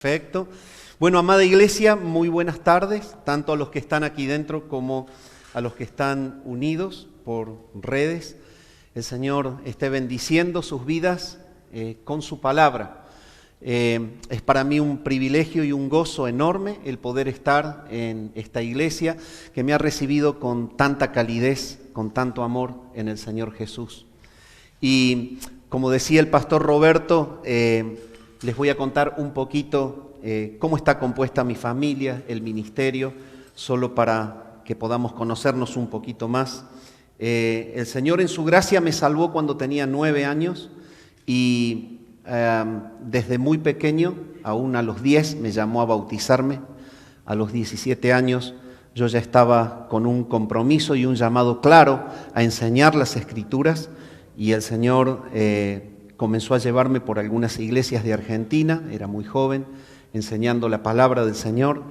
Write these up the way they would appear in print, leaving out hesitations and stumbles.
Perfecto. Bueno, amada iglesia, muy buenas tardes, tanto a los que están aquí dentro como a los que están unidos por redes. El Señor esté bendiciendo sus vidas con su palabra. Es para mí un privilegio y un gozo enorme el poder estar en esta iglesia que me ha recibido con tanta calidez, con tanto amor en el Señor Jesús. Y como decía el pastor Roberto, les voy a contar un poquito cómo está compuesta mi familia, el ministerio, solo para que podamos conocernos un poquito más. El Señor en su gracia me salvó cuando tenía 9 años y desde muy pequeño, aún a los 10, me llamó a bautizarme. A los 17 años yo ya estaba con un compromiso y un llamado claro a enseñar las Escrituras y el Señor comenzó a llevarme por algunas iglesias de Argentina, era muy joven, enseñando la palabra del Señor.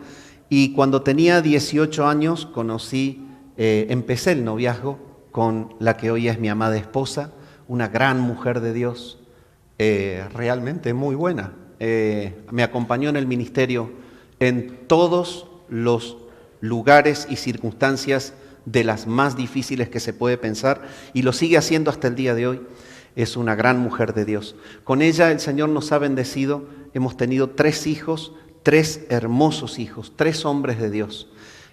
Y cuando tenía 18 años empecé el noviazgo con la que hoy es mi amada esposa, una gran mujer de Dios, realmente muy buena. Me acompañó en el ministerio en todos los lugares y circunstancias de las más difíciles que se puede pensar y lo sigue haciendo hasta el día de hoy. Es una gran mujer de Dios. Con ella el Señor nos ha bendecido. Hemos tenido 3 hijos, 3 hermosos hijos, 3 hombres de Dios.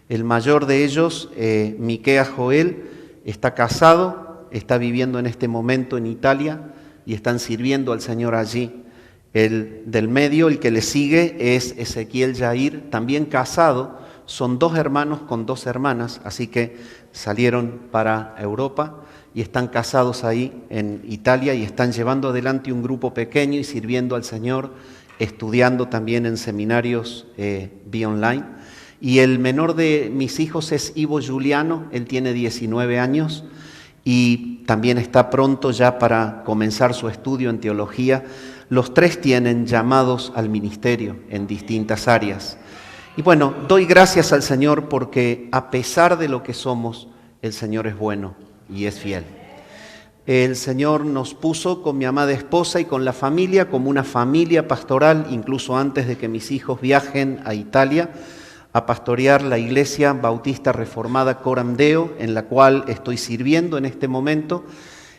El mayor de ellos, Miqueas Joel, está casado, está viviendo en este momento en Italia y están sirviendo al Señor allí. El del medio, el que le sigue, es Ezequiel Jair, también casado. Son 2 hermanos con 2 hermanas, así que salieron para Europa y están casados ahí en Italia y están llevando adelante un grupo pequeño y sirviendo al Señor, estudiando también en seminarios vía online. Y el menor de mis hijos es Ivo Giuliano, él tiene 19 años y también está pronto ya para comenzar su estudio en teología. Los 3 tienen llamados al ministerio en distintas áreas. Y bueno, doy gracias al Señor porque a pesar de lo que somos, el Señor es bueno y es fiel. El Señor nos puso con mi amada esposa y con la familia como una familia pastoral, incluso antes de que mis hijos viajen a Italia a pastorear la Iglesia Bautista Reformada Coram Deo, en la cual estoy sirviendo en este momento.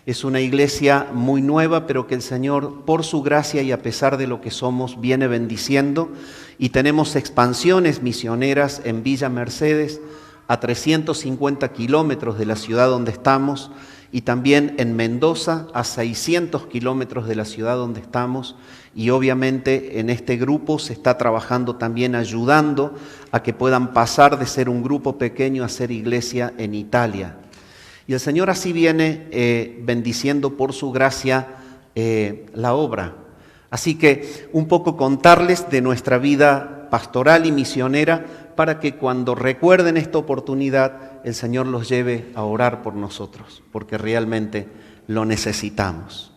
Es una iglesia muy nueva, pero que el Señor, por su gracia y a pesar de lo que somos, viene bendiciendo. Y tenemos expansiones misioneras en Villa Mercedes, a 350 kilómetros de la ciudad donde estamos, y también en Mendoza, a 600 kilómetros de la ciudad donde estamos. Y obviamente en este grupo se está trabajando también ayudando a que puedan pasar de ser un grupo pequeño a ser iglesia en Italia. Y el Señor así viene bendiciendo por su gracia la obra. Así que un poco contarles de nuestra vida pastoral y misionera para que cuando recuerden esta oportunidad el Señor los lleve a orar por nosotros, porque realmente lo necesitamos.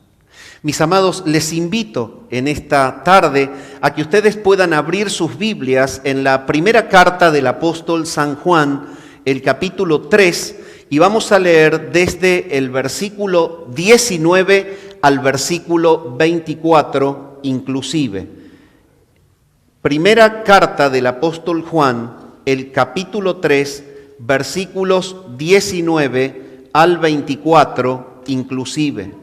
Mis amados, les invito en esta tarde a que ustedes puedan abrir sus Biblias en la primera carta del apóstol San Juan, el capítulo 3, y vamos a leer desde el versículo 19 al versículo 24 inclusive. Primera carta del apóstol Juan, el capítulo 3, versículos 19 al 24 inclusive.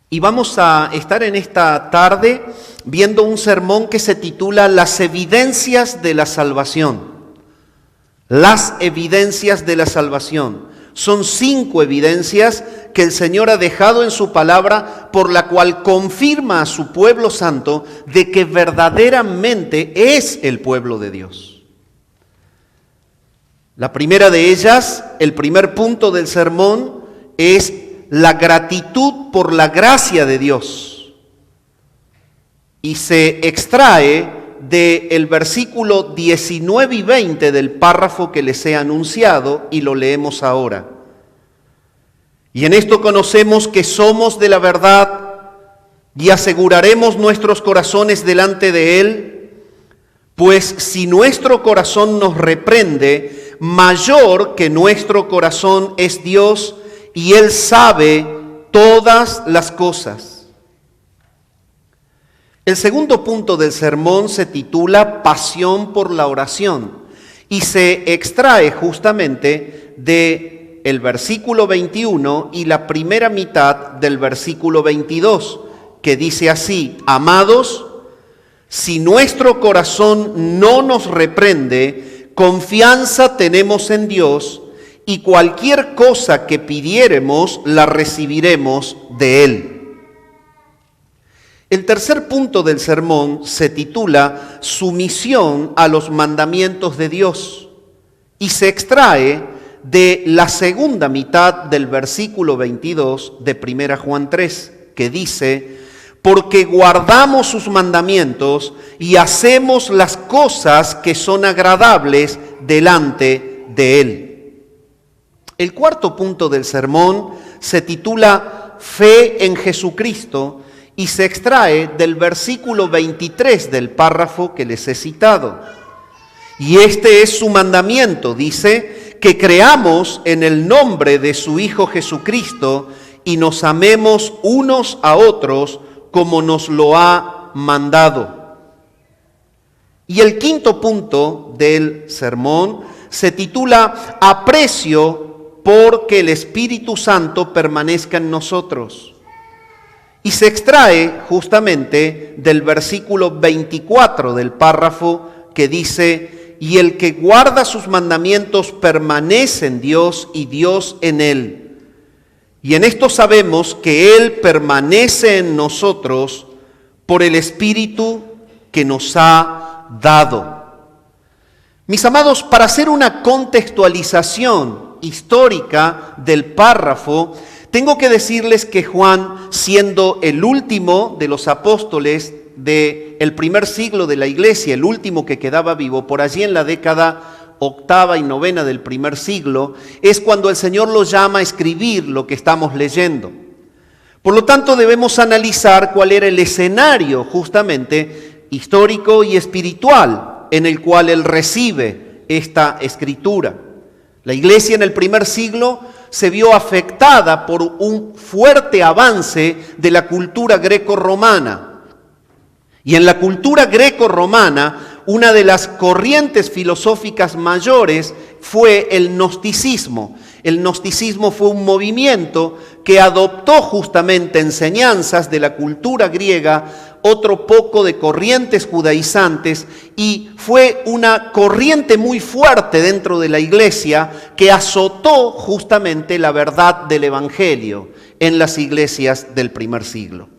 Y vamos a estar en esta tarde viendo un sermón que se titula Las evidencias de la salvación. Las evidencias de la salvación. Son 5 evidencias que el Señor ha dejado en su palabra por la cual confirma a su pueblo santo de que verdaderamente es el pueblo de Dios. La primera de ellas, el primer punto del sermón, es la gratitud por la gracia de Dios. Y se extrae del versículo 19 y 20 del párrafo que les he anunciado y lo leemos ahora. Y en esto conocemos que somos de la verdad y aseguraremos nuestros corazones delante de Él, pues si nuestro corazón nos reprende, mayor que nuestro corazón es Dios y Él sabe todas las cosas. El segundo punto del sermón se titula Pasión por la oración y se extrae justamente del versículo 21 y la primera mitad del versículo 22, que dice así: Amados, si nuestro corazón no nos reprende, confianza tenemos en Dios y cualquier cosa que pidiéremos la recibiremos de Él. El tercer punto del sermón se titula Sumisión a los mandamientos de Dios y se extrae de la segunda mitad del versículo 22 de 1 Juan 3, que dice: Porque guardamos sus mandamientos y hacemos las cosas que son agradables delante de Él. El cuarto punto del sermón se titula Fe en Jesucristo y se extrae del versículo 23 del párrafo que les he citado. Y este es su mandamiento, dice, que creamos en el nombre de su Hijo Jesucristo y nos amemos unos a otros como nos lo ha mandado. Y el quinto punto del sermón se titula Aprecio porque el Espíritu Santo permanezca en nosotros. Y se extrae justamente del versículo 24 del párrafo que dice: Y el que guarda sus mandamientos permanece en Dios y Dios en él. Y en esto sabemos que Él permanece en nosotros por el Espíritu que nos ha dado. Mis amados, para hacer una contextualización histórica del párrafo, tengo que decirles que Juan, siendo el último de los apóstoles del primer siglo de la iglesia, el último que quedaba vivo, por allí en la década octava y novena del primer siglo, es cuando el Señor los llama a escribir lo que estamos leyendo. Por lo tanto, debemos analizar cuál era el escenario justamente histórico y espiritual en el cual Él recibe esta escritura. La iglesia en el primer siglo se vio afectada por un fuerte avance de la cultura greco-romana. Y en la cultura greco-romana, una de las corrientes filosóficas mayores fue el gnosticismo. El gnosticismo fue un movimiento que adoptó justamente enseñanzas de la cultura griega, otro poco de corrientes judaizantes, y fue una corriente muy fuerte dentro de la iglesia que azotó justamente la verdad del evangelio en las iglesias del primer siglo.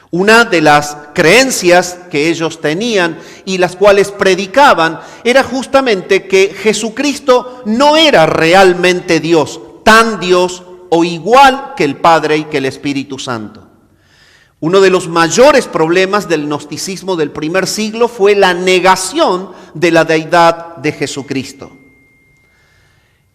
Una de las creencias que ellos tenían y las cuales predicaban era justamente que Jesucristo no era realmente Dios, tan Dios o igual que el Padre y que el Espíritu Santo. Uno de los mayores problemas del gnosticismo del primer siglo fue la negación de la deidad de Jesucristo.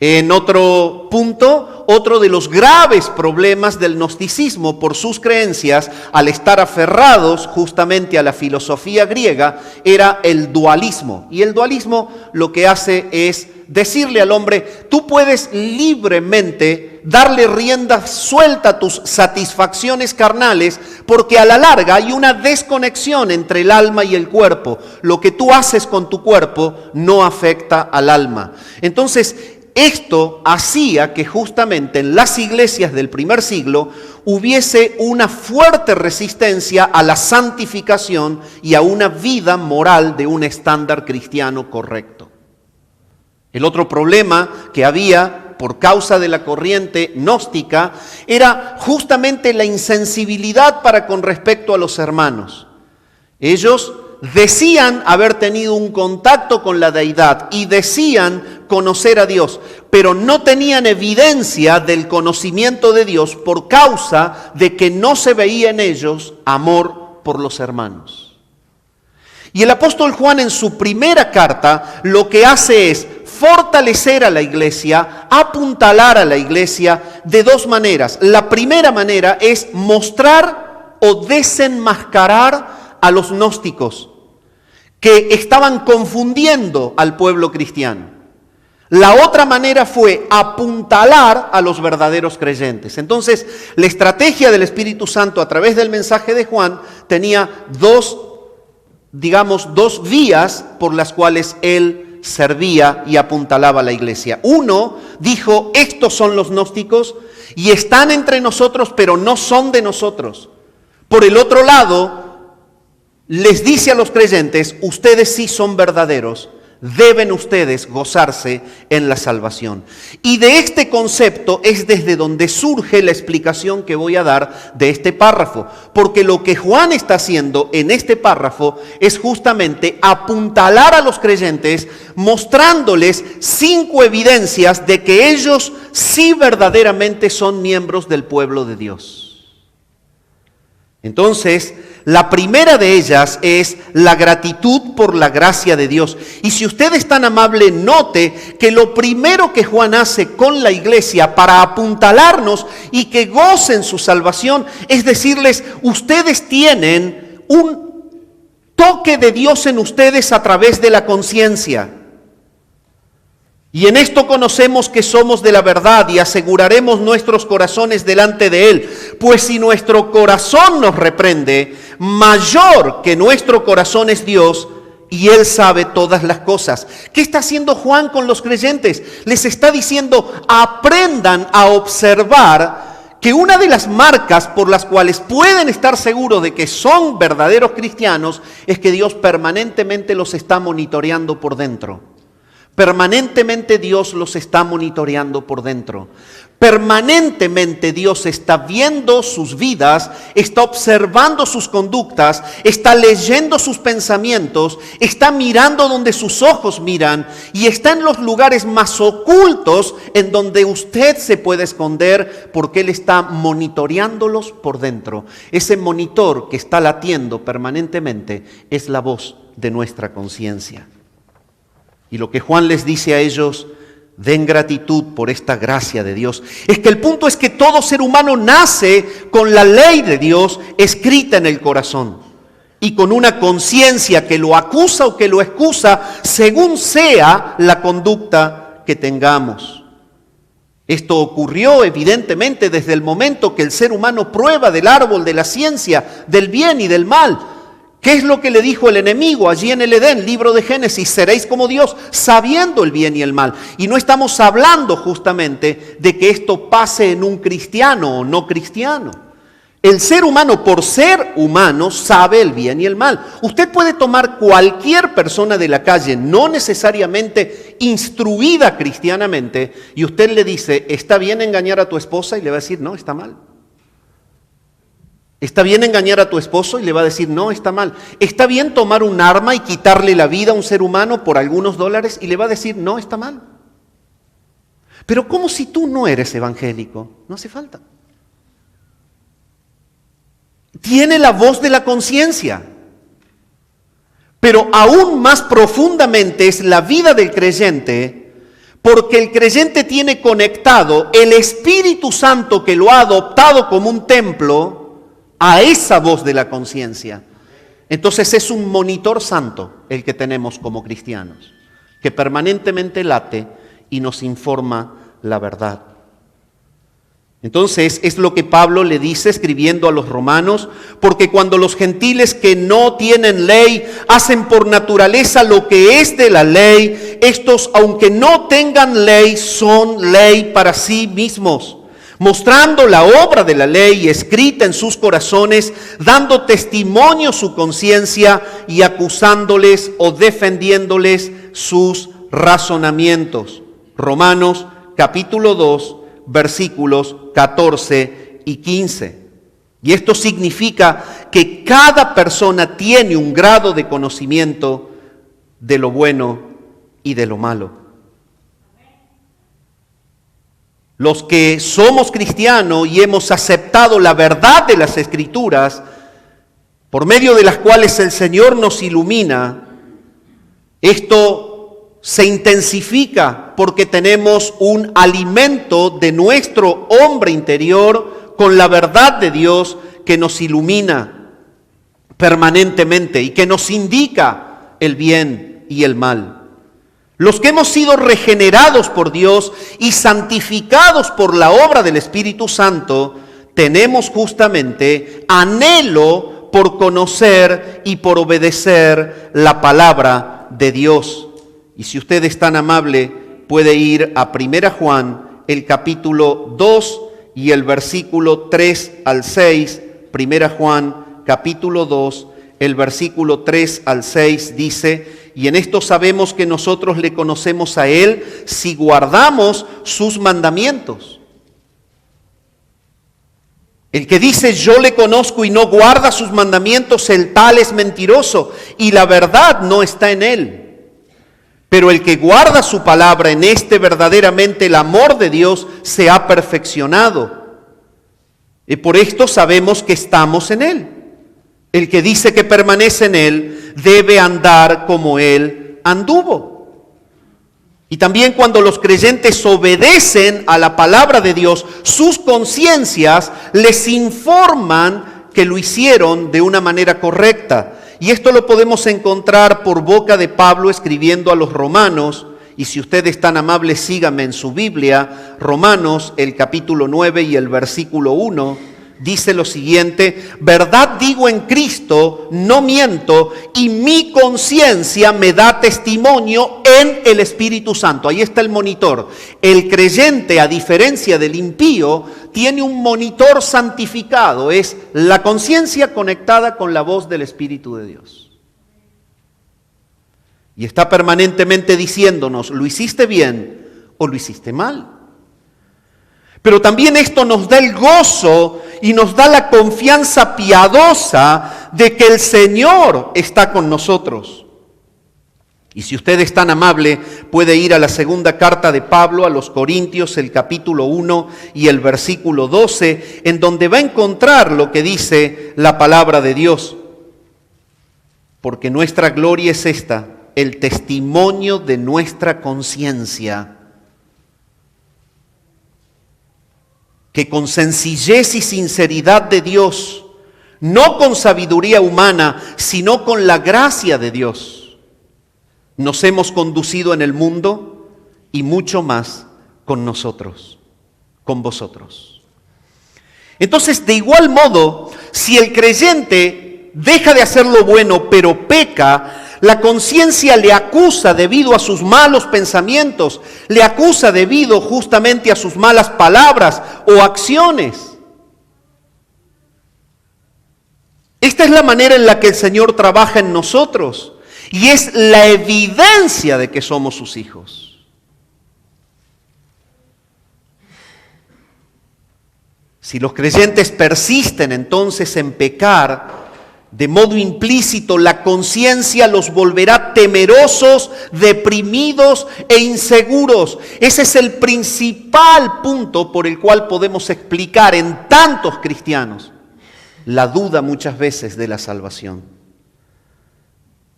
En otro punto, otro de los graves problemas del gnosticismo por sus creencias, al estar aferrados justamente a la filosofía griega, era el dualismo. Y el dualismo lo que hace es decirle al hombre: tú puedes libremente darle rienda suelta a tus satisfacciones carnales, porque a la larga hay una desconexión entre el alma y el cuerpo. Lo que tú haces con tu cuerpo no afecta al alma. Entonces, esto hacía que justamente en las iglesias del primer siglo hubiese una fuerte resistencia a la santificación y a una vida moral de un estándar cristiano correcto. El otro problema que había por causa de la corriente gnóstica era justamente la insensibilidad para con respecto a los hermanos. Ellos decían haber tenido un contacto con la deidad y decían conocer a Dios, pero no tenían evidencia del conocimiento de Dios por causa de que no se veía en ellos amor por los hermanos. Y el apóstol Juan en su primera carta lo que hace es fortalecer a la iglesia, apuntalar a la iglesia de dos maneras. La primera manera es mostrar o desenmascarar a los gnósticos que estaban confundiendo al pueblo cristiano. La otra manera fue apuntalar a los verdaderos creyentes. Entonces, la estrategia del Espíritu Santo a través del mensaje de Juan tenía dos vías por las cuales él servía y apuntalaba a la iglesia. Uno dijo, estos son los gnósticos y están entre nosotros, pero no son de nosotros. Por el otro lado, les dice a los creyentes, ustedes sí son verdaderos, deben ustedes gozarse en la salvación. Y de este concepto es desde donde surge la explicación que voy a dar de este párrafo. Porque lo que Juan está haciendo en este párrafo es justamente apuntalar a los creyentes, mostrándoles 5 evidencias de que ellos sí verdaderamente son miembros del pueblo de Dios. Entonces, la primera de ellas es la gratitud por la gracia de Dios. Y si usted es tan amable, note que lo primero que Juan hace con la iglesia para apuntalarnos y que gocen su salvación es decirles, ustedes tienen un toque de Dios en ustedes a través de la conciencia. Y en esto conocemos que somos de la verdad y aseguraremos nuestros corazones delante de Él. Pues si nuestro corazón nos reprende, mayor que nuestro corazón es Dios y Él sabe todas las cosas. ¿Qué está haciendo Juan con los creyentes? Les está diciendo, aprendan a observar que una de las marcas por las cuales pueden estar seguros de que son verdaderos cristianos es que Dios permanentemente los está monitoreando por dentro. Permanentemente Dios los está monitoreando por dentro. Permanentemente Dios está viendo sus vidas, está observando sus conductas, está leyendo sus pensamientos, está mirando donde sus ojos miran y está en los lugares más ocultos en donde usted se puede esconder porque Él está monitoreándolos por dentro. Ese monitor que está latiendo permanentemente es la voz de nuestra conciencia. Y lo que Juan les dice a ellos, den gratitud por esta gracia de Dios. Es que el punto es que todo ser humano nace con la ley de Dios escrita en el corazón. Y con una conciencia que lo acusa o que lo excusa según sea la conducta que tengamos. Esto ocurrió evidentemente desde el momento que el ser humano prueba del árbol de la ciencia, del bien y del mal. ¿Qué es lo que le dijo el enemigo allí en el Edén, libro de Génesis? Seréis como Dios, sabiendo el bien y el mal. Y no estamos hablando justamente de que esto pase en un cristiano o no cristiano. El ser humano, por ser humano, sabe el bien y el mal. Usted puede tomar cualquier persona de la calle, no necesariamente instruida cristianamente, y usted le dice, ¿está bien engañar a tu esposa? Y le va a decir, no, está mal. ¿Está bien engañar a tu esposo? Y le va a decir, no, está mal. ¿Está bien tomar un arma y quitarle la vida a un ser humano por algunos dólares? Y le va a decir, no, está mal. Pero ¿cómo si tú no eres evangélico? No hace falta. Tiene la voz de la conciencia. Pero aún más profundamente es la vida del creyente, porque el creyente tiene conectado el Espíritu Santo que lo ha adoptado como un templo a esa voz de la conciencia. Entonces es un monitor santo el que tenemos como cristianos, que permanentemente late y nos informa la verdad. Entonces es lo que Pablo le dice escribiendo a los romanos, porque cuando los gentiles que no tienen ley hacen por naturaleza lo que es de la ley, estos aunque no tengan ley son ley para sí mismos, mostrando la obra de la ley escrita en sus corazones, dando testimonio su conciencia y acusándoles o defendiéndoles sus razonamientos. Romanos capítulo 2, versículos 14 y 15. Y esto significa que cada persona tiene un grado de conocimiento de lo bueno y de lo malo. Los que somos cristianos y hemos aceptado la verdad de las Escrituras, por medio de las cuales el Señor nos ilumina, esto se intensifica porque tenemos un alimento de nuestro hombre interior con la verdad de Dios que nos ilumina permanentemente y que nos indica el bien y el mal. Los que hemos sido regenerados por Dios y santificados por la obra del Espíritu Santo, tenemos justamente anhelo por conocer y por obedecer la palabra de Dios. Y si usted es tan amable, puede ir a 1 Juan, el capítulo 2 y el versículo 3 al 6. 1 Juan, capítulo 2, el versículo 3 al 6 dice: y en esto sabemos que nosotros le conocemos a Él si guardamos sus mandamientos. El que dice yo le conozco y no guarda sus mandamientos, el tal es mentiroso y la verdad no está en él. Pero el que guarda su palabra, en este verdaderamente el amor de Dios se ha perfeccionado. Y por esto sabemos que estamos en Él. El que dice que permanece en Él debe andar como Él anduvo. Y también cuando los creyentes obedecen a la palabra de Dios, sus conciencias les informan que lo hicieron de una manera correcta. Y esto lo podemos encontrar por boca de Pablo escribiendo a los romanos. Y si usted es tan amable, sígame en su Biblia. Romanos, el capítulo 9 y el versículo 1. Dice lo siguiente: verdad digo en Cristo, no miento, y mi conciencia me da testimonio en el Espíritu Santo. Ahí está el monitor. El creyente, a diferencia del impío, tiene un monitor santificado. Es la conciencia conectada con la voz del Espíritu de Dios. Y está permanentemente diciéndonos, ¿lo hiciste bien o lo hiciste mal? Pero también esto nos da el gozo y nos da la confianza piadosa de que el Señor está con nosotros. Y si usted es tan amable, puede ir a la segunda carta de Pablo a los Corintios, el capítulo 1 y el versículo 12, en donde va a encontrar lo que dice la palabra de Dios. Porque nuestra gloria es esta, el testimonio de nuestra conciencia, que con sencillez y sinceridad de Dios, no con sabiduría humana, sino con la gracia de Dios, nos hemos conducido en el mundo y mucho más con nosotros, con vosotros. Entonces, de igual modo, si el creyente deja de hacer lo bueno, pero peca, la conciencia le acusa debido a sus malos pensamientos, le acusa debido justamente a sus malas palabras o acciones. Esta es la manera en la que el Señor trabaja en nosotros y es la evidencia de que somos sus hijos. Si los creyentes persisten entonces en pecar, de modo implícito, la conciencia los volverá temerosos, deprimidos e inseguros. Ese es el principal punto por el cual podemos explicar en tantos cristianos la duda muchas veces de la salvación.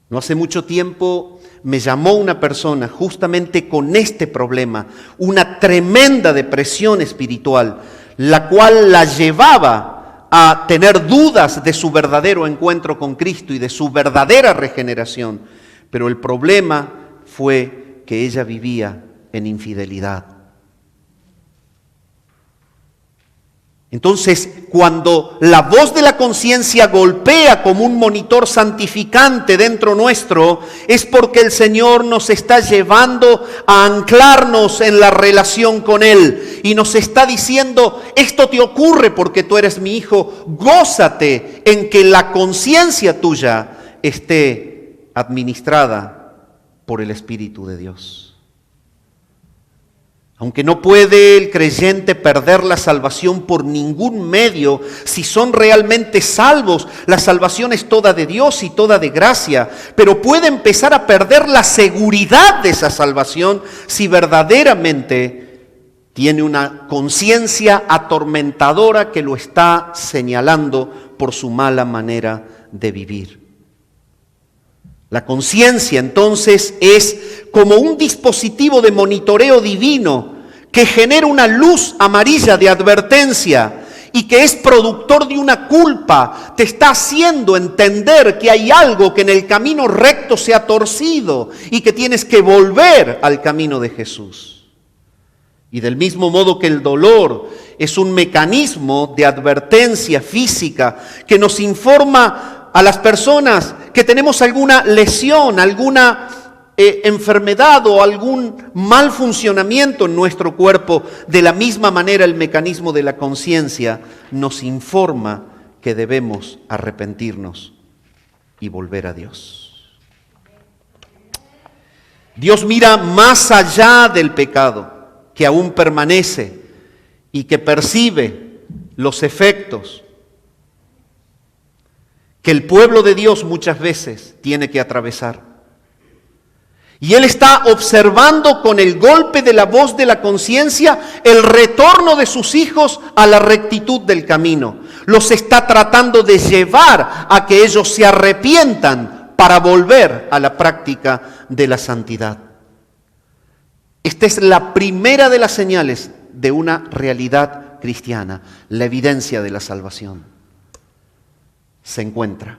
No hace mucho tiempo me llamó una persona justamente con este problema, una tremenda depresión espiritual, la cual la llevaba a tener dudas de su verdadero encuentro con Cristo y de su verdadera regeneración. Pero el problema fue que ella vivía en infidelidad. Entonces, cuando la voz de la conciencia golpea como un monitor santificante dentro nuestro, es porque el Señor nos está llevando a anclarnos en la relación con Él. Y nos está diciendo, esto te ocurre porque tú eres mi hijo, gózate en que la conciencia tuya esté administrada por el Espíritu de Dios. Aunque no puede el creyente perder la salvación por ningún medio, si son realmente salvos, la salvación es toda de Dios y toda de gracia, pero puede empezar a perder la seguridad de esa salvación si verdaderamente tiene una conciencia atormentadora que lo está señalando por su mala manera de vivir. La conciencia entonces es como un dispositivo de monitoreo divino que genera una luz amarilla de advertencia y que es productor de una culpa, te está haciendo entender que hay algo que en el camino recto se ha torcido y que tienes que volver al camino de Jesús. Y del mismo modo que el dolor es un mecanismo de advertencia física que nos informa a las personas que tenemos alguna lesión, alguna enfermedad o algún mal funcionamiento en nuestro cuerpo, de la misma manera el mecanismo de la conciencia nos informa que debemos arrepentirnos y volver a Dios. Dios mira más allá del pecado que aún permanece y que percibe los efectos que el pueblo de Dios muchas veces tiene que atravesar. Y Él está observando con el golpe de la voz de la conciencia el retorno de sus hijos a la rectitud del camino. Los está tratando de llevar a que ellos se arrepientan para volver a la práctica de la santidad. Esta es la primera de las señales de una realidad cristiana, la evidencia de la salvación. Se encuentra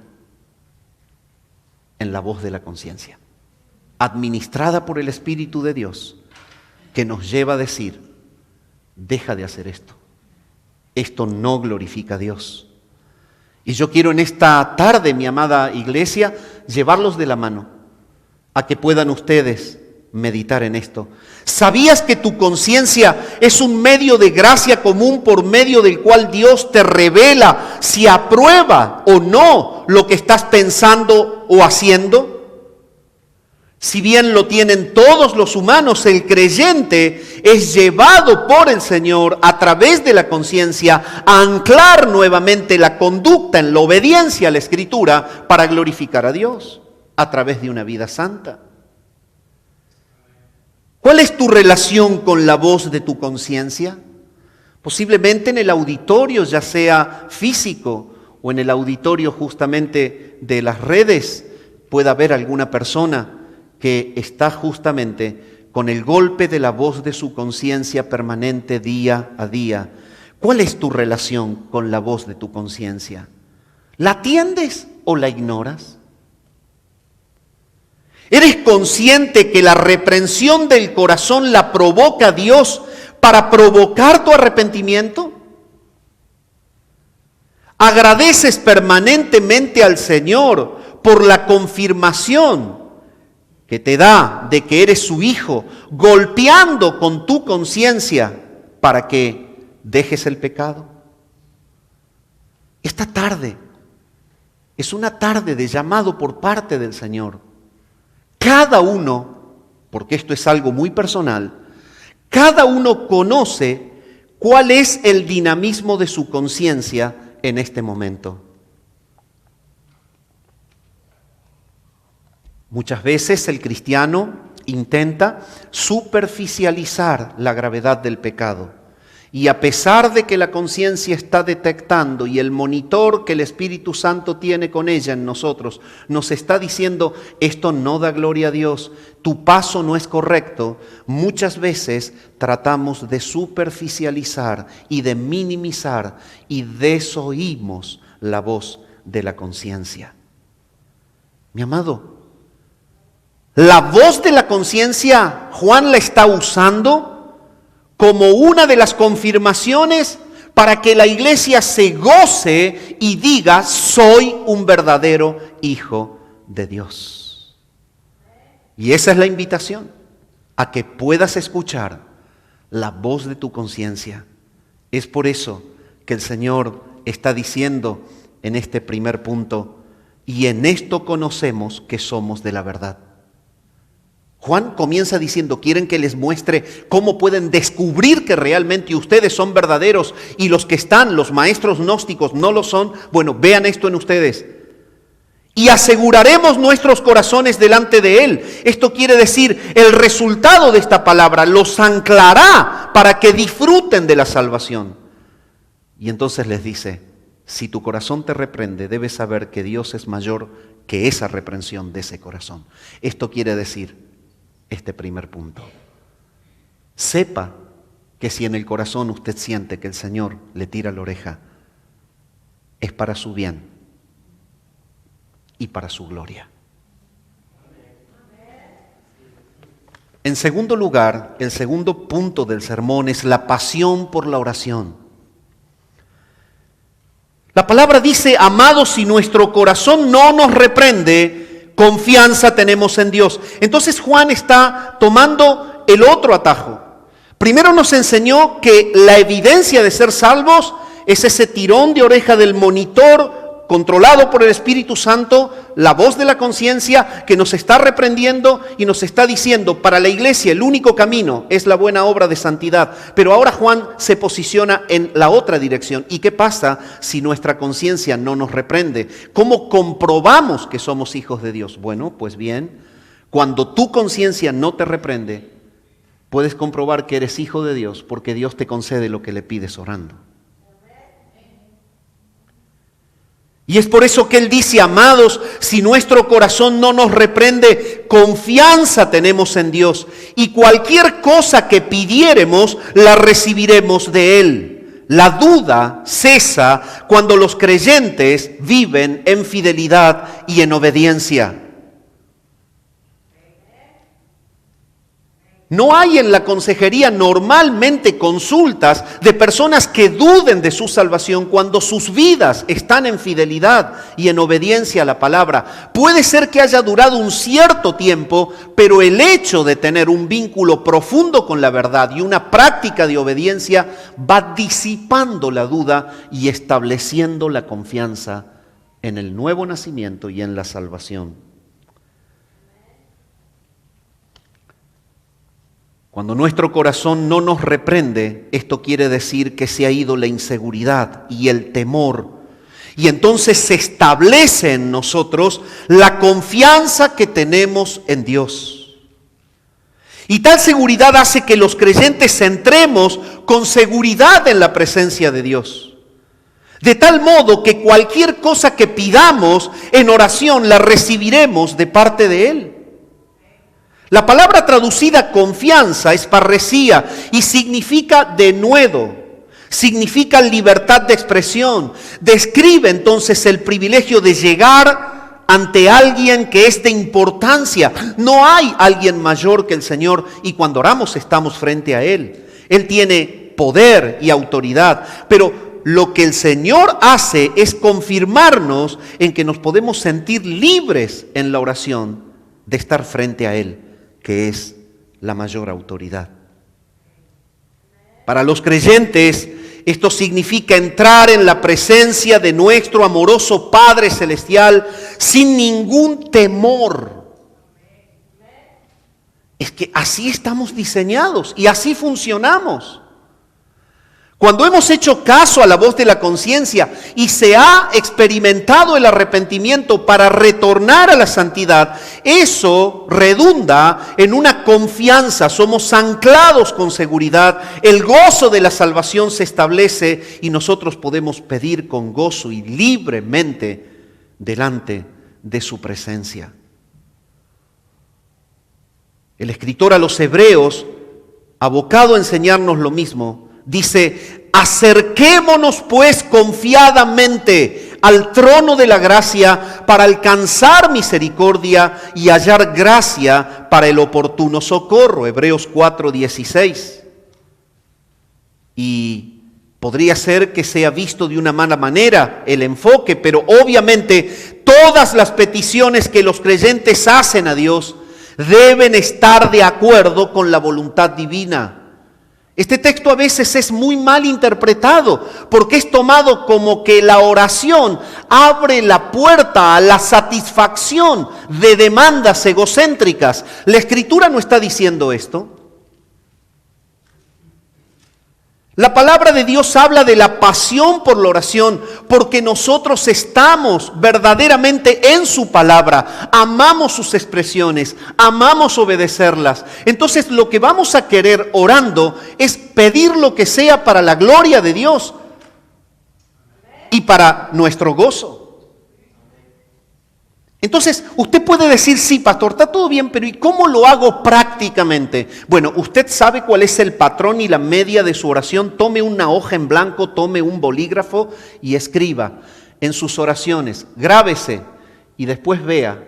en la voz de la conciencia, administrada por el Espíritu de Dios, que nos lleva a decir, deja de hacer esto. Esto no glorifica a Dios. Y yo quiero en esta tarde, mi amada iglesia, llevarlos de la mano a que puedan ustedes meditar en esto. ¿Sabías que tu conciencia es un medio de gracia común por medio del cual Dios te revela si aprueba o no lo que estás pensando o haciendo? Si bien lo tienen todos los humanos, el creyente es llevado por el Señor a través de la conciencia a anclar nuevamente la conducta en la obediencia a la Escritura para glorificar a Dios a través de una vida santa. ¿Cuál es tu relación con la voz de tu conciencia? Posiblemente en el auditorio, ya sea físico o en el auditorio justamente de las redes, pueda haber alguna persona que está justamente con el golpe de la voz de su conciencia permanente día a día. ¿Cuál es tu relación con la voz de tu conciencia? ¿La atiendes o la ignoras? ¿Eres consciente que la reprensión del corazón la provoca Dios para provocar tu arrepentimiento? ¿Agradeces permanentemente al Señor por la confirmación que te da de que eres su hijo, golpeando con tu conciencia para que dejes el pecado? Esta tarde es una tarde de llamado por parte del Señor. Cada uno, porque esto es algo muy personal, cada uno conoce cuál es el dinamismo de su conciencia en este momento. Muchas veces el cristiano intenta superficializar la gravedad del pecado. Y a pesar de que la conciencia está detectando y el monitor que el Espíritu Santo tiene con ella en nosotros nos está diciendo, esto no da gloria a Dios, tu paso no es correcto, muchas veces tratamos de superficializar y de minimizar y desoímos la voz de la conciencia. Mi amado, la voz de la conciencia, Juan la está usando como una de las confirmaciones para que la iglesia se goce y diga, soy un verdadero hijo de Dios. Y esa es la invitación, a que puedas escuchar la voz de tu conciencia. Es por eso que el Señor está diciendo en este primer punto, y en esto conocemos que somos de la verdad. Juan comienza diciendo, ¿quieren que les muestre cómo pueden descubrir que realmente ustedes son verdaderos y los que están, los maestros gnósticos, no lo son? Bueno, vean esto en ustedes. Y aseguraremos nuestros corazones delante de Él. Esto quiere decir, el resultado de esta palabra los anclará para que disfruten de la salvación. Y entonces les dice, si tu corazón te reprende, debes saber que Dios es mayor que esa reprensión de ese corazón. Esto quiere decir, este primer punto, sepa que si en el corazón usted siente que el Señor le tira la oreja, es para su bien y para su gloria. En segundo lugar, el segundo punto del sermón es la pasión por la oración. La palabra dice, amados, si nuestro corazón no nos reprende, confianza tenemos en Dios. Entonces Juan está tomando el otro atajo. Primero nos enseñó que la evidencia de ser salvos es ese tirón de oreja del monitor controlado por el Espíritu Santo, la voz de la conciencia que nos está reprendiendo y nos está diciendo, para la iglesia el único camino es la buena obra de santidad. Pero ahora Juan se posiciona en la otra dirección. ¿Y qué pasa si nuestra conciencia no nos reprende? ¿Cómo comprobamos que somos hijos de Dios? Bueno, pues bien, cuando tu conciencia no te reprende, puedes comprobar que eres hijo de Dios porque Dios te concede lo que le pides orando. Y es por eso que Él dice, amados, si nuestro corazón no nos reprende, confianza tenemos en Dios. Y cualquier cosa que pidiéremos, la recibiremos de Él. La duda cesa cuando los creyentes viven en fidelidad y en obediencia. No hay en la consejería normalmente consultas de personas que duden de su salvación cuando sus vidas están en fidelidad y en obediencia a la palabra. Puede ser que haya durado un cierto tiempo, pero el hecho de tener un vínculo profundo con la verdad y una práctica de obediencia va disipando la duda y estableciendo la confianza en el nuevo nacimiento y en la salvación. Cuando nuestro corazón no nos reprende, esto quiere decir que se ha ido la inseguridad y el temor. Y entonces se establece en nosotros la confianza que tenemos en Dios. Y tal seguridad hace que los creyentes entremos con seguridad en la presencia de Dios. De tal modo que cualquier cosa que pidamos en oración la recibiremos de parte de Él. La palabra traducida confianza es parresía y significa denuedo, significa libertad de expresión. Describe entonces el privilegio de llegar ante alguien que es de importancia. No hay alguien mayor que el Señor y cuando oramos estamos frente a Él. Él tiene poder y autoridad, pero lo que el Señor hace es confirmarnos en que nos podemos sentir libres en la oración de estar frente a Él, que es la mayor autoridad. Para los creyentes, esto significa entrar en la presencia de nuestro amoroso Padre Celestial sin ningún temor. Es que así estamos diseñados y así funcionamos. Cuando hemos hecho caso a la voz de la conciencia y se ha experimentado el arrepentimiento para retornar a la santidad, eso redunda en una confianza, somos anclados con seguridad, el gozo de la salvación se establece y nosotros podemos pedir con gozo y libremente delante de su presencia. El escritor a los Hebreos, abocado a enseñarnos lo mismo, dice, acerquémonos pues confiadamente al trono de la gracia para alcanzar misericordia y hallar gracia para el oportuno socorro. Hebreos 4:16. Y podría ser que sea visto de una mala manera el enfoque, pero obviamente todas las peticiones que los creyentes hacen a Dios deben estar de acuerdo con la voluntad divina. Este texto a veces es muy mal interpretado porque es tomado como que la oración abre la puerta a la satisfacción de demandas egocéntricas. La Escritura no está diciendo esto. La palabra de Dios habla de la pasión por la oración, porque nosotros estamos verdaderamente en su palabra, amamos sus expresiones, amamos obedecerlas. Entonces lo que vamos a querer orando es pedir lo que sea para la gloria de Dios y para nuestro gozo. Entonces, usted puede decir, sí, pastor, está todo bien, pero ¿y cómo lo hago prácticamente? Bueno, usted sabe cuál es el patrón y la media de su oración. Tome una hoja en blanco, tome un bolígrafo y escriba en sus oraciones. Grábese y después vea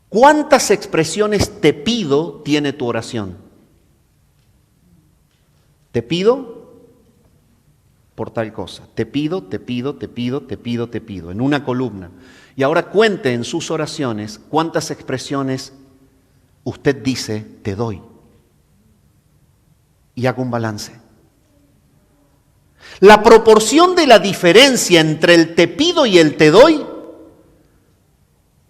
cuántas expresiones te pido tiene tu oración. Te pido por tal cosa. Te pido, te pido, te pido, te pido, te pido. En una columna. Y ahora cuente en sus oraciones cuántas expresiones usted dice, te doy. Y haga un balance. La proporción de la diferencia entre el te pido y el te doy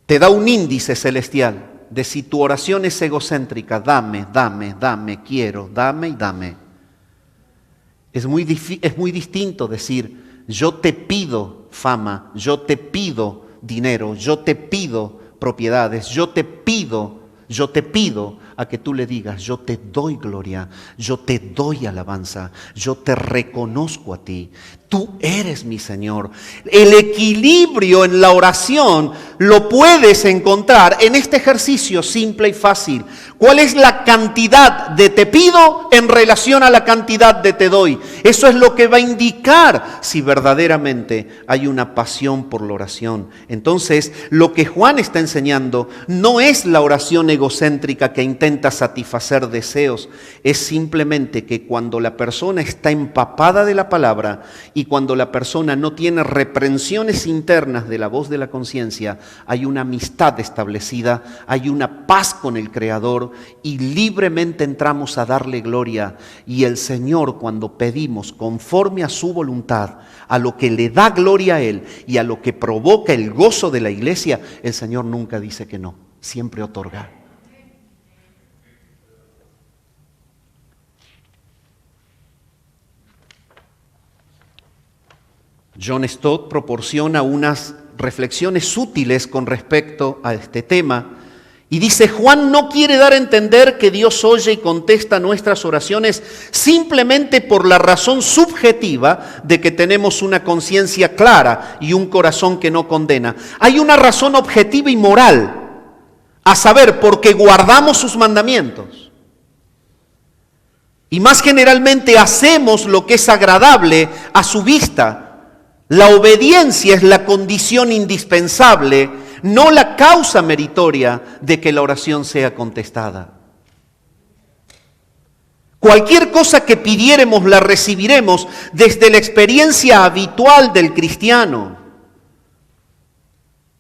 te da un índice celestial de si tu oración es egocéntrica. Dame, dame, dame, quiero, dame y dame. Es muy distinto decir, yo te pido fama, yo te pido dinero, yo te pido propiedades, yo te pido a que tú le digas, yo te doy gloria, yo te doy alabanza, yo te reconozco a ti. Tú eres mi Señor. El equilibrio en la oración lo puedes encontrar en este ejercicio simple y fácil. ¿Cuál es la cantidad de te pido en relación a la cantidad de te doy? Eso es lo que va a indicar si verdaderamente hay una pasión por la oración. Entonces, lo que Juan está enseñando no es la oración egocéntrica que intenta satisfacer deseos, es simplemente que cuando la persona está empapada de la palabra y cuando la persona no tiene reprensiones internas de la voz de la conciencia, hay una amistad establecida, hay una paz con el Creador y libremente entramos a darle gloria. Y el Señor, cuando pedimos conforme a su voluntad, a lo que le da gloria a Él y a lo que provoca el gozo de la iglesia, el Señor nunca dice que no, siempre otorga. John Stott proporciona unas reflexiones útiles con respecto a este tema y dice, Juan no quiere dar a entender que Dios oye y contesta nuestras oraciones simplemente por la razón subjetiva de que tenemos una conciencia clara y un corazón que no condena. Hay una razón objetiva y moral, a saber, porque guardamos sus mandamientos. Y más generalmente hacemos lo que es agradable a su vista. La obediencia es la condición indispensable, no la causa meritoria de que la oración sea contestada. Cualquier cosa que pidiéremos la recibiremos desde la experiencia habitual del cristiano,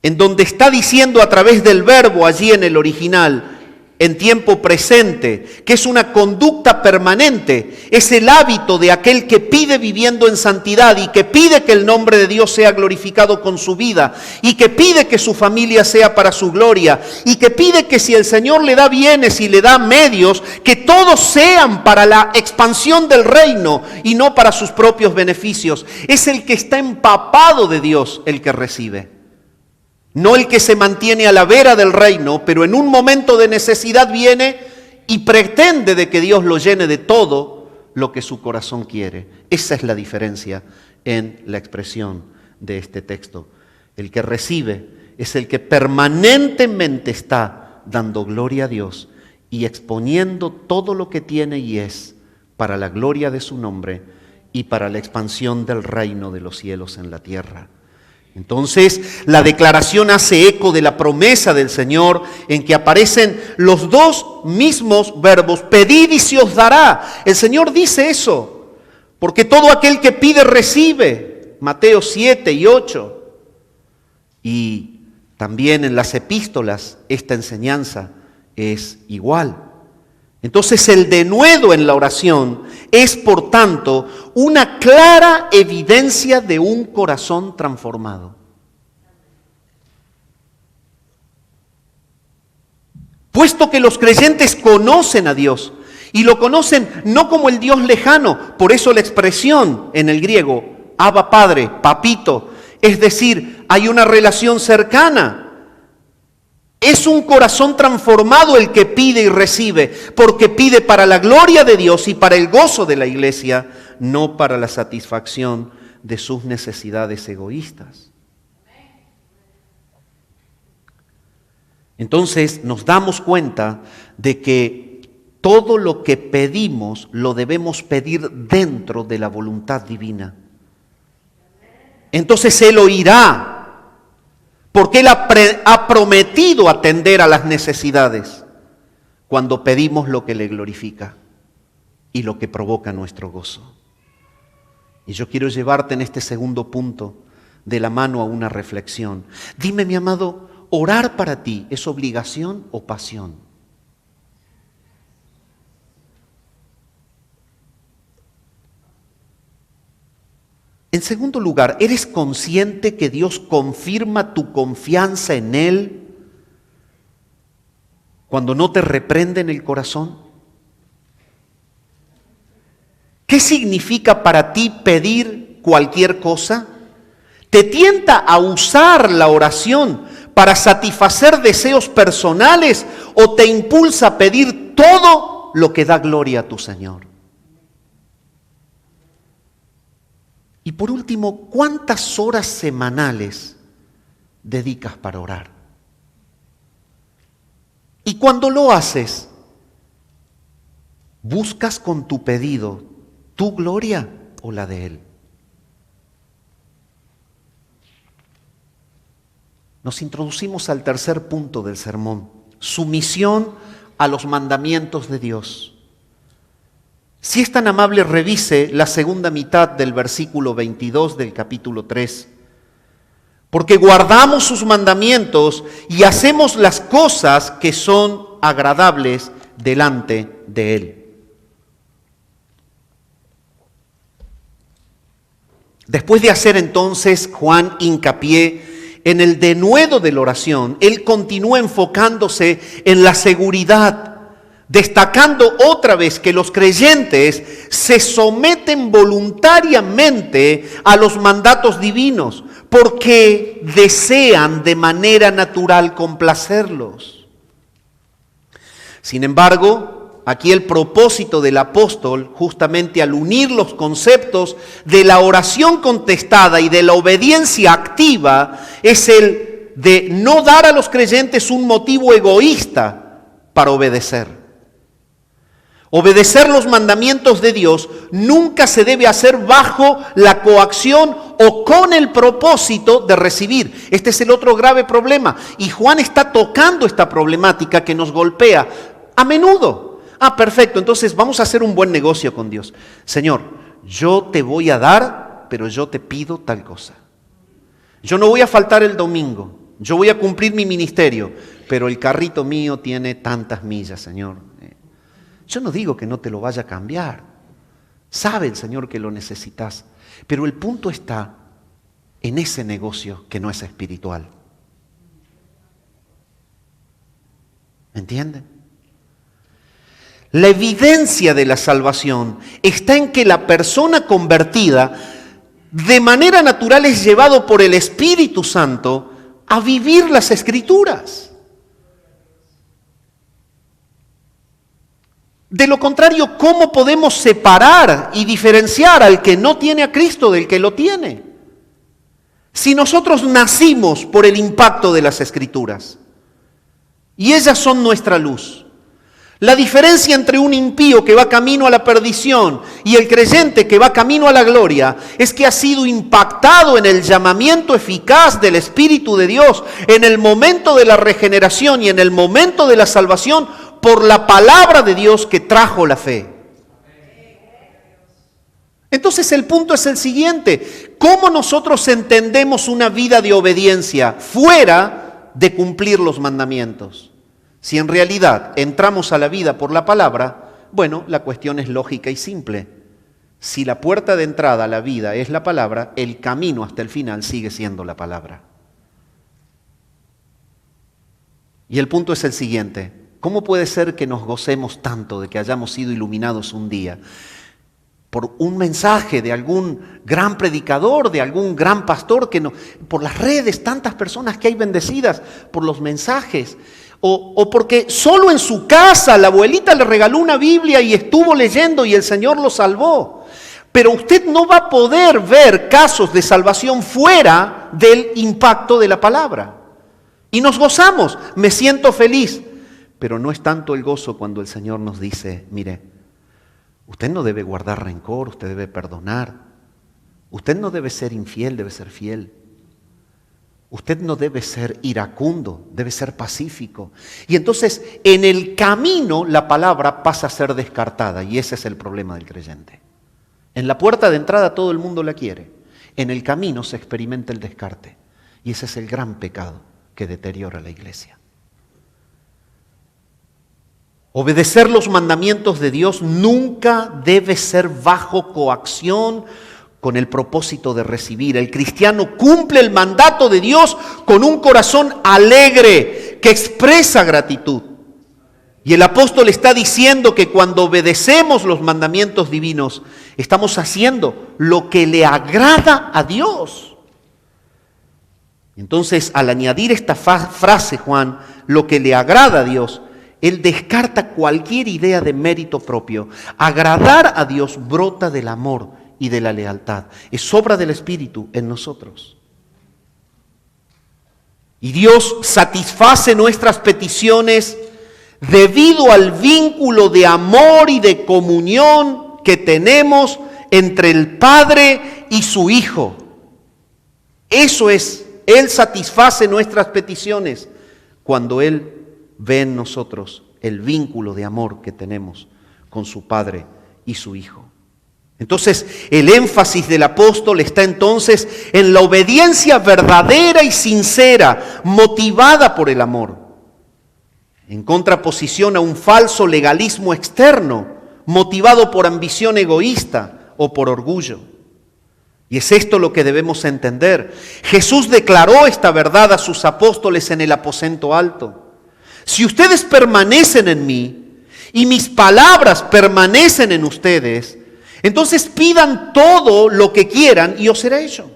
en donde está diciendo a través del verbo allí en el original, en tiempo presente, que es una conducta permanente, es el hábito de aquel que pide viviendo en santidad y que pide que el nombre de Dios sea glorificado con su vida y que pide que su familia sea para su gloria y que pide que si el Señor le da bienes y le da medios, que todos sean para la expansión del reino y no para sus propios beneficios. Es el que está empapado de Dios el que recibe. No el que se mantiene a la vera del reino, pero en un momento de necesidad viene y pretende de que Dios lo llene de todo lo que su corazón quiere. Esa es la diferencia en la expresión de este texto. El que recibe es el que permanentemente está dando gloria a Dios y exponiendo todo lo que tiene y es para la gloria de su nombre y para la expansión del reino de los cielos en la tierra. Entonces, la declaración hace eco de la promesa del Señor en que aparecen los dos mismos verbos, pedid y se os dará. El Señor dice eso, porque todo aquel que pide recibe, Mateo 7 y 8. Y también en las epístolas esta enseñanza es igual. Entonces el denuedo en la oración es, por tanto, una clara evidencia de un corazón transformado. Puesto que los creyentes conocen a Dios y lo conocen no como el Dios lejano, por eso la expresión en el griego, Abba Padre, Papito, es decir, hay una relación cercana. Es un corazón transformado el que pide y recibe, porque pide para la gloria de Dios y para el gozo de la iglesia, no para la satisfacción de sus necesidades egoístas. Entonces nos damos cuenta de que todo lo que pedimos lo debemos pedir dentro de la voluntad divina. Entonces Él oirá, porque Él ha prometido atender a las necesidades cuando pedimos lo que le glorifica y lo que provoca nuestro gozo. Y yo quiero llevarte en este segundo punto de la mano a una reflexión. Dime, mi amado, ¿orar para ti es obligación o pasión? En segundo lugar, ¿eres consciente que Dios confirma tu confianza en Él cuando no te reprende en el corazón? ¿Qué significa para ti pedir cualquier cosa? ¿Te tienta a usar la oración para satisfacer deseos personales o te impulsa a pedir todo lo que da gloria a tu Señor? Y por último, ¿cuántas horas semanales dedicas para orar? Y cuando lo haces, ¿buscas con tu pedido tu gloria o la de Él? Nos introducimos al tercer punto del sermón: sumisión a los mandamientos de Dios. Si es tan amable, revise la segunda mitad del versículo 22 del capítulo 3. Porque guardamos sus mandamientos y hacemos las cosas que son agradables delante de Él. Después de hacer entonces Juan hincapié en el denuedo de la oración, él continúa enfocándose en la seguridad, destacando otra vez que los creyentes se someten voluntariamente a los mandatos divinos porque desean de manera natural complacerlos. Sin embargo, aquí el propósito del apóstol, justamente al unir los conceptos de la oración contestada y de la obediencia activa, es el de no dar a los creyentes un motivo egoísta para obedecer. Obedecer los mandamientos de Dios nunca se debe hacer bajo la coacción o con el propósito de recibir. Este es el otro grave problema. Y Juan está tocando esta problemática que nos golpea a menudo. Perfecto, entonces vamos a hacer un buen negocio con Dios. Señor, yo te voy a dar, pero yo te pido tal cosa. Yo no voy a faltar el domingo. Yo voy a cumplir mi ministerio, pero el carrito mío tiene tantas millas, Señor. Yo no digo que no te lo vaya a cambiar. Sabe el Señor que lo necesitas. Pero el punto está en ese negocio que no es espiritual. ¿Me entienden? La evidencia de la salvación está en que la persona convertida de manera natural es llevado por el Espíritu Santo a vivir las Escrituras. De lo contrario, ¿cómo podemos separar y diferenciar al que no tiene a Cristo del que lo tiene? Si nosotros nacimos por el impacto de las Escrituras y ellas son nuestra luz. La diferencia entre un impío que va camino a la perdición y el creyente que va camino a la gloria es que ha sido impactado en el llamamiento eficaz del Espíritu de Dios en el momento de la regeneración y en el momento de la salvación por la palabra de Dios que trajo la fe. Entonces el punto es el siguiente: ¿cómo nosotros entendemos una vida de obediencia fuera de cumplir los mandamientos? Si en realidad entramos a la vida por la palabra, bueno, la cuestión es lógica y simple. Si la puerta de entrada a la vida es la palabra, el camino hasta el final sigue siendo la palabra. Y el punto es el siguiente: ¿cómo puede ser que nos gocemos tanto de que hayamos sido iluminados un día por un mensaje de algún gran predicador, de algún gran pastor, por las redes, tantas personas que hay bendecidas por los mensajes? O porque solo en su casa la abuelita le regaló una Biblia y estuvo leyendo y el Señor lo salvó. Pero usted no va a poder ver casos de salvación fuera del impacto de la palabra. Y nos gozamos, me siento feliz. Pero no es tanto el gozo cuando el Señor nos dice, mire, usted no debe guardar rencor, usted debe perdonar. Usted no debe ser infiel, debe ser fiel. Usted no debe ser iracundo, debe ser pacífico. Y entonces en el camino la palabra pasa a ser descartada y ese es el problema del creyente. En la puerta de entrada todo el mundo la quiere. En el camino se experimenta el descarte y ese es el gran pecado que deteriora la iglesia. Obedecer los mandamientos de Dios nunca debe ser bajo coacción con el propósito de recibir. El cristiano cumple el mandato de Dios con un corazón alegre que expresa gratitud. Y el apóstol está diciendo que cuando obedecemos los mandamientos divinos, estamos haciendo lo que le agrada a Dios. Entonces, al añadir esta frase, Juan, lo que le agrada a Dios, él descarta cualquier idea de mérito propio. Agradar a Dios brota del amor y de la lealtad. Es obra del Espíritu en nosotros. Y Dios satisface nuestras peticiones debido al vínculo de amor y de comunión que tenemos entre el Padre y su Hijo. Eso es, Él satisface nuestras peticiones cuando Él ve en nosotros el vínculo de amor que tenemos con su Padre y su Hijo. Entonces, el énfasis del apóstol está entonces en la obediencia verdadera y sincera, motivada por el amor, en contraposición a un falso legalismo externo, motivado por ambición egoísta o por orgullo. Y es esto lo que debemos entender. Jesús declaró esta verdad a sus apóstoles en el aposento alto. Si ustedes permanecen en mí y mis palabras permanecen en ustedes, entonces pidan todo lo que quieran y os será hecho.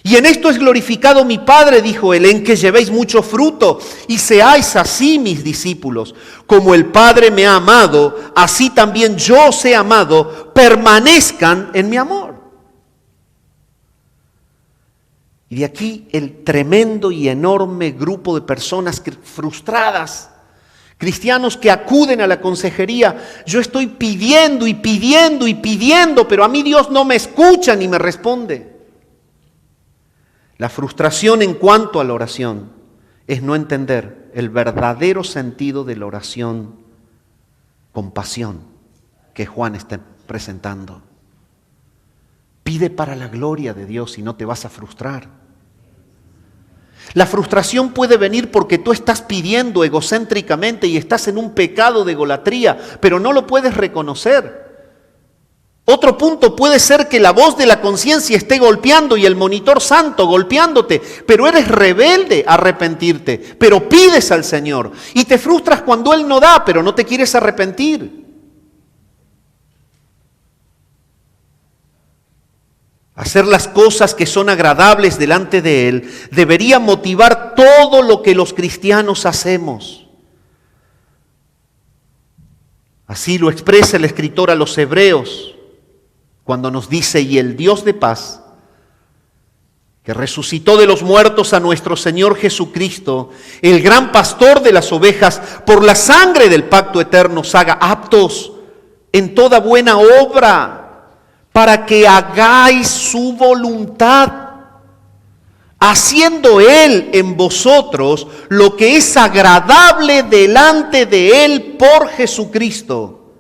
Y en esto es glorificado mi Padre, dijo él, en que llevéis mucho fruto y seáis así mis discípulos. Como el Padre me ha amado, así también yo os he amado, permanezcan en mi amor. Y de aquí el tremendo y enorme grupo de personas frustradas, cristianos que acuden a la consejería. Yo estoy pidiendo y pidiendo y pidiendo, pero a mí Dios no me escucha ni me responde. La frustración en cuanto a la oración es no entender el verdadero sentido de la oración con pasión que Juan está presentando. Pide para la gloria de Dios y no te vas a frustrar. La frustración puede venir porque tú estás pidiendo egocéntricamente y estás en un pecado de egolatría, pero no lo puedes reconocer. Otro punto puede ser que la voz de la conciencia esté golpeando y el monitor santo golpeándote, pero eres rebelde a arrepentirte, pero pides al Señor y te frustras cuando Él no da, pero no te quieres arrepentir. Hacer las cosas que son agradables delante de Él debería motivar todo lo que los cristianos hacemos. Así lo expresa el escritor a los Hebreos cuando nos dice: y el Dios de paz, que resucitó de los muertos a nuestro Señor Jesucristo, el gran pastor de las ovejas, por la sangre del pacto eterno os haga aptos en toda buena obra, para que hagáis su voluntad, haciendo Él en vosotros lo que es agradable delante de Él por Jesucristo,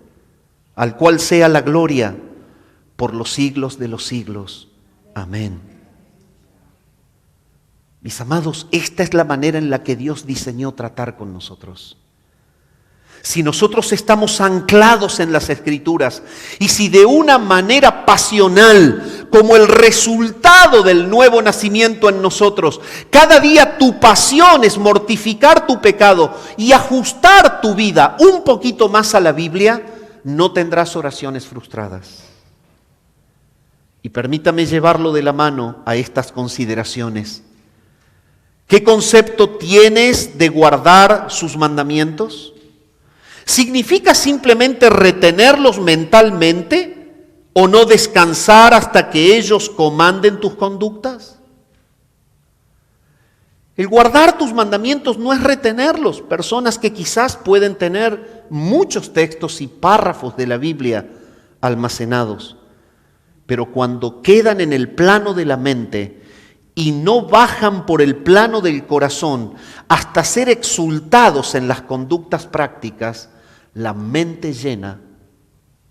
al cual sea la gloria por los siglos de los siglos. Amén. Mis amados, esta es la manera en la que Dios diseñó tratar con nosotros. Si nosotros estamos anclados en las Escrituras y si de una manera pasional, como el resultado del nuevo nacimiento en nosotros, cada día tu pasión es mortificar tu pecado y ajustar tu vida un poquito más a la Biblia, no tendrás oraciones frustradas. Y permítame llevarlo de la mano a estas consideraciones. ¿Qué concepto tienes de guardar sus mandamientos? ¿Significa simplemente retenerlos mentalmente o no descansar hasta que ellos comanden tus conductas? El guardar tus mandamientos no es retenerlos. Personas que quizás pueden tener muchos textos y párrafos de la Biblia almacenados, pero cuando quedan en el plano de la mente y no bajan por el plano del corazón hasta ser exultados en las conductas prácticas, la mente llena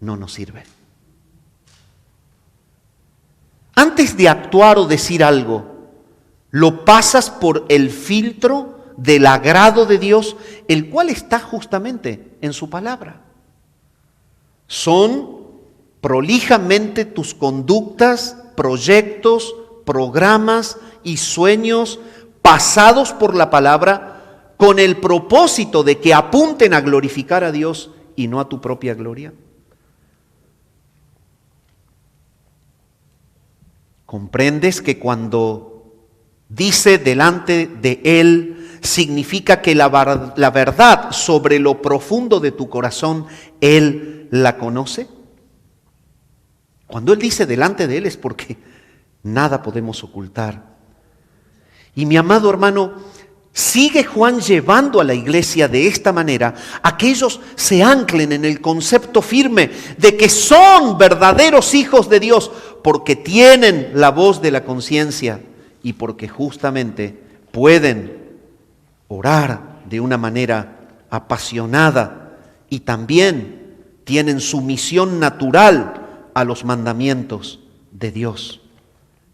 no nos sirve. Antes de actuar o decir algo, lo pasas por el filtro del agrado de Dios, el cual está justamente en su palabra. Son prolijamente tus conductas, proyectos, programas y sueños pasados por la palabra con el propósito de que apunten a glorificar a Dios y no a tu propia gloria. ¿Comprendes que cuando dice delante de Él, significa que la verdad sobre lo profundo de tu corazón, Él la conoce? Cuando Él dice delante de Él es porque nada podemos ocultar. Y mi amado hermano, sigue Juan llevando a la iglesia de esta manera a que ellos se anclen en el concepto firme de que son verdaderos hijos de Dios porque tienen la voz de la conciencia y porque justamente pueden orar de una manera apasionada y también tienen sumisión natural a los mandamientos de Dios.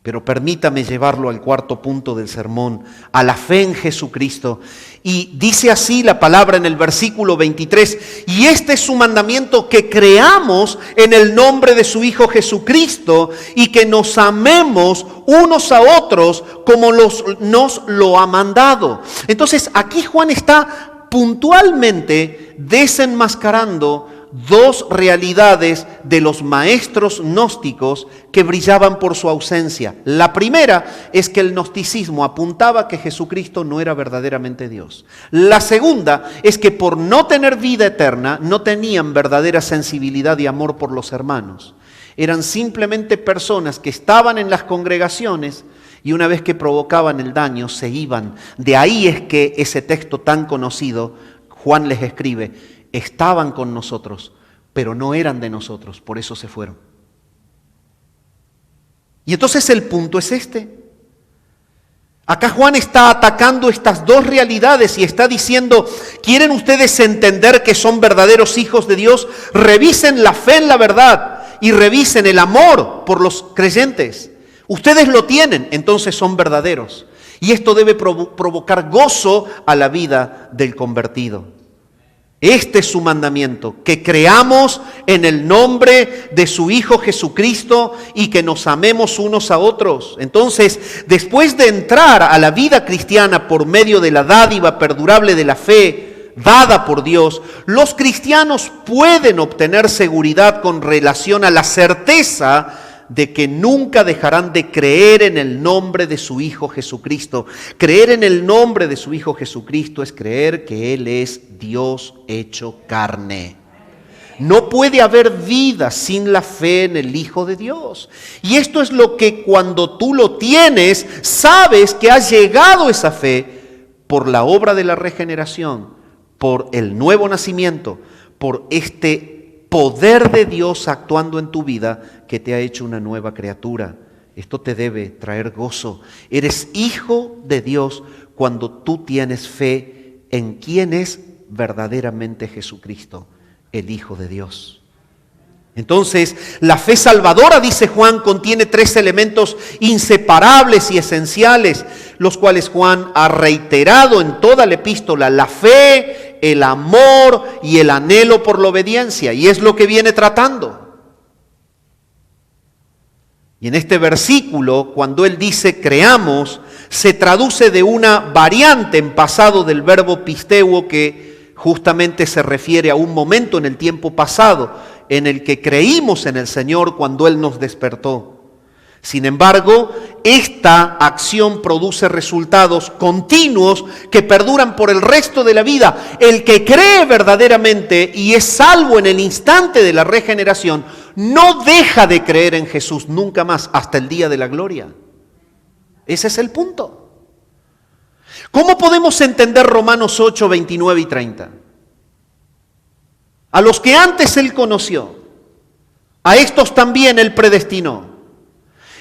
Pero permítame llevarlo al cuarto punto del sermón, a la fe en Jesucristo. Y dice así la palabra en el versículo 23, y este es su mandamiento, que creamos en el nombre de su Hijo Jesucristo y que nos amemos unos a otros como nos lo ha mandado. Entonces aquí Juan está puntualmente desenmascarando dos realidades de los maestros gnósticos que brillaban por su ausencia. La primera es que el gnosticismo apuntaba a que Jesucristo no era verdaderamente Dios. La segunda es que por no tener vida eterna no tenían verdadera sensibilidad y amor por los hermanos. Eran simplemente personas que estaban en las congregaciones y una vez que provocaban el daño se iban. De ahí es que ese texto tan conocido, Juan les escribe, estaban con nosotros, pero no eran de nosotros, por eso se fueron. Y entonces el punto es este. Acá Juan está atacando estas dos realidades y está diciendo, ¿quieren ustedes entender que son verdaderos hijos de Dios? Revisen la fe en la verdad y revisen el amor por los creyentes. Ustedes lo tienen, entonces son verdaderos. Y esto debe provocar gozo a la vida del convertido. Este es su mandamiento, que creamos en el nombre de su Hijo Jesucristo y que nos amemos unos a otros. Entonces, después de entrar a la vida cristiana por medio de la dádiva perdurable de la fe dada por Dios, los cristianos pueden obtener seguridad con relación a la certeza de que nunca dejarán de creer en el nombre de su Hijo Jesucristo. Creer en el nombre de su Hijo Jesucristo es creer que Él es Dios hecho carne. No puede haber vida sin la fe en el Hijo de Dios. Y esto es lo que cuando tú lo tienes, sabes que ha llegado esa fe por la obra de la regeneración, por el nuevo nacimiento, por este poder de Dios actuando en tu vida que te ha hecho una nueva criatura. Esto te debe traer gozo. Eres hijo de Dios cuando tú tienes fe en quién es verdaderamente Jesucristo, el Hijo de Dios. Entonces, la fe salvadora, dice Juan, contiene tres elementos inseparables y esenciales, los cuales Juan ha reiterado en toda la epístola: la fe, el amor y el anhelo por la obediencia. Y es lo que viene tratando. Y en este versículo, cuando él dice creamos, se traduce de una variante en pasado del verbo pisteuo que justamente se refiere a un momento en el tiempo pasado en el que creímos en el Señor cuando Él nos despertó. Sin embargo, esta acción produce resultados continuos que perduran por el resto de la vida. El que cree verdaderamente y es salvo en el instante de la regeneración, no deja de creer en Jesús nunca más hasta el día de la gloria. Ese es el punto. ¿Cómo podemos entender Romanos 8, 29 y 30? A los que antes Él conoció, a estos también Él predestinó.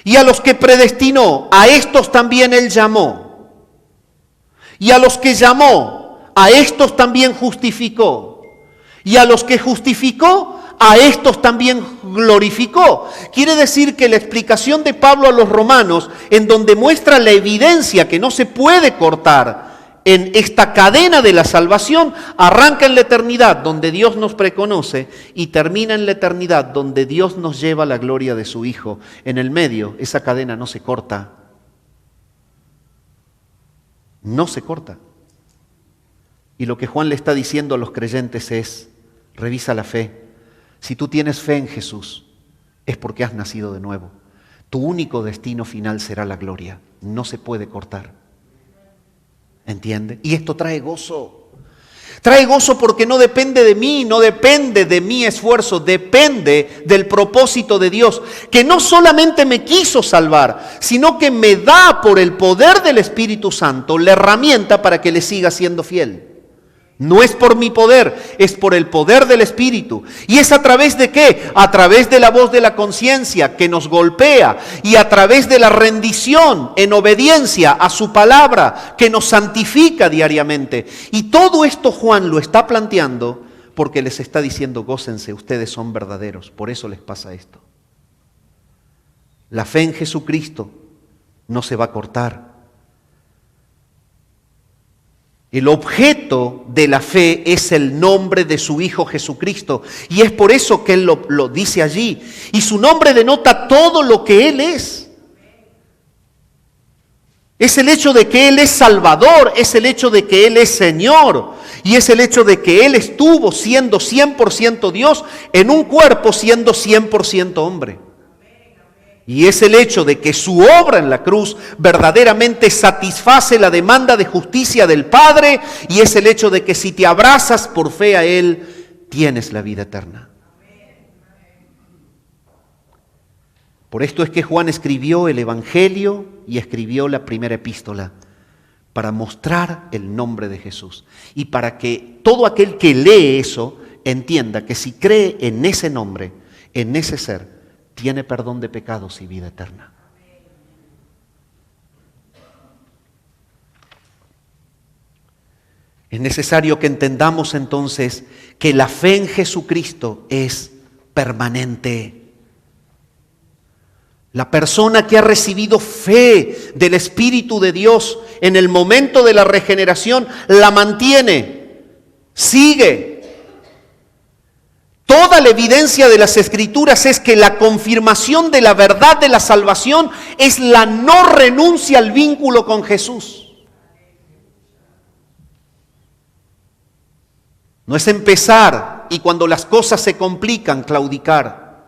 Y a los que predestinó, a estos también Él llamó. Y a los que llamó, a estos también justificó. Y a los que justificó, a estos también glorificó. Quiere decir que la explicación de Pablo a los romanos, en donde muestra la evidencia que no se puede cortar en esta cadena de la salvación, arranca en la eternidad donde Dios nos preconoce y termina en la eternidad donde Dios nos lleva a la gloria de su Hijo. En el medio, esa cadena no se corta. No se corta. Y lo que Juan le está diciendo a los creyentes es, revisa la fe. Si tú tienes fe en Jesús, es porque has nacido de nuevo. Tu único destino final será la gloria. No se puede cortar. ¿Entiende? Y esto trae gozo. Trae gozo porque no depende de mí, no depende de mi esfuerzo, depende del propósito de Dios, que no solamente me quiso salvar, sino que me da por el poder del Espíritu Santo la herramienta para que le siga siendo fiel. No es por mi poder, es por el poder del Espíritu. ¿Y es a través de qué? A través de la voz de la conciencia que nos golpea y a través de la rendición en obediencia a su palabra que nos santifica diariamente. Y todo esto Juan lo está planteando porque les está diciendo, gócense, ustedes son verdaderos. Por eso les pasa esto. La fe en Jesucristo no se va a cortar. El objeto de la fe es el nombre de su Hijo Jesucristo. Y es por eso que Él lo dice allí. Y su nombre denota todo lo que Él es. Es el hecho de que Él es Salvador, es el hecho de que Él es Señor. Y es el hecho de que Él estuvo siendo 100% Dios en un cuerpo siendo 100% hombre. Y es el hecho de que su obra en la cruz verdaderamente satisface la demanda de justicia del Padre, y es el hecho de que si te abrazas por fe a Él, tienes la vida eterna. Por esto es que Juan escribió el Evangelio y escribió la primera epístola, para mostrar el nombre de Jesús y para que todo aquel que lee eso entienda que si cree en ese nombre, en ese ser, tiene perdón de pecados y vida eterna. Es necesario que entendamos entonces que la fe en Jesucristo es permanente. La persona que ha recibido fe del Espíritu de Dios en el momento de la regeneración la mantiene, sigue. Toda la evidencia de las Escrituras es que la confirmación de la verdad de la salvación es la no renuncia al vínculo con Jesús. No es empezar y cuando las cosas se complican, claudicar.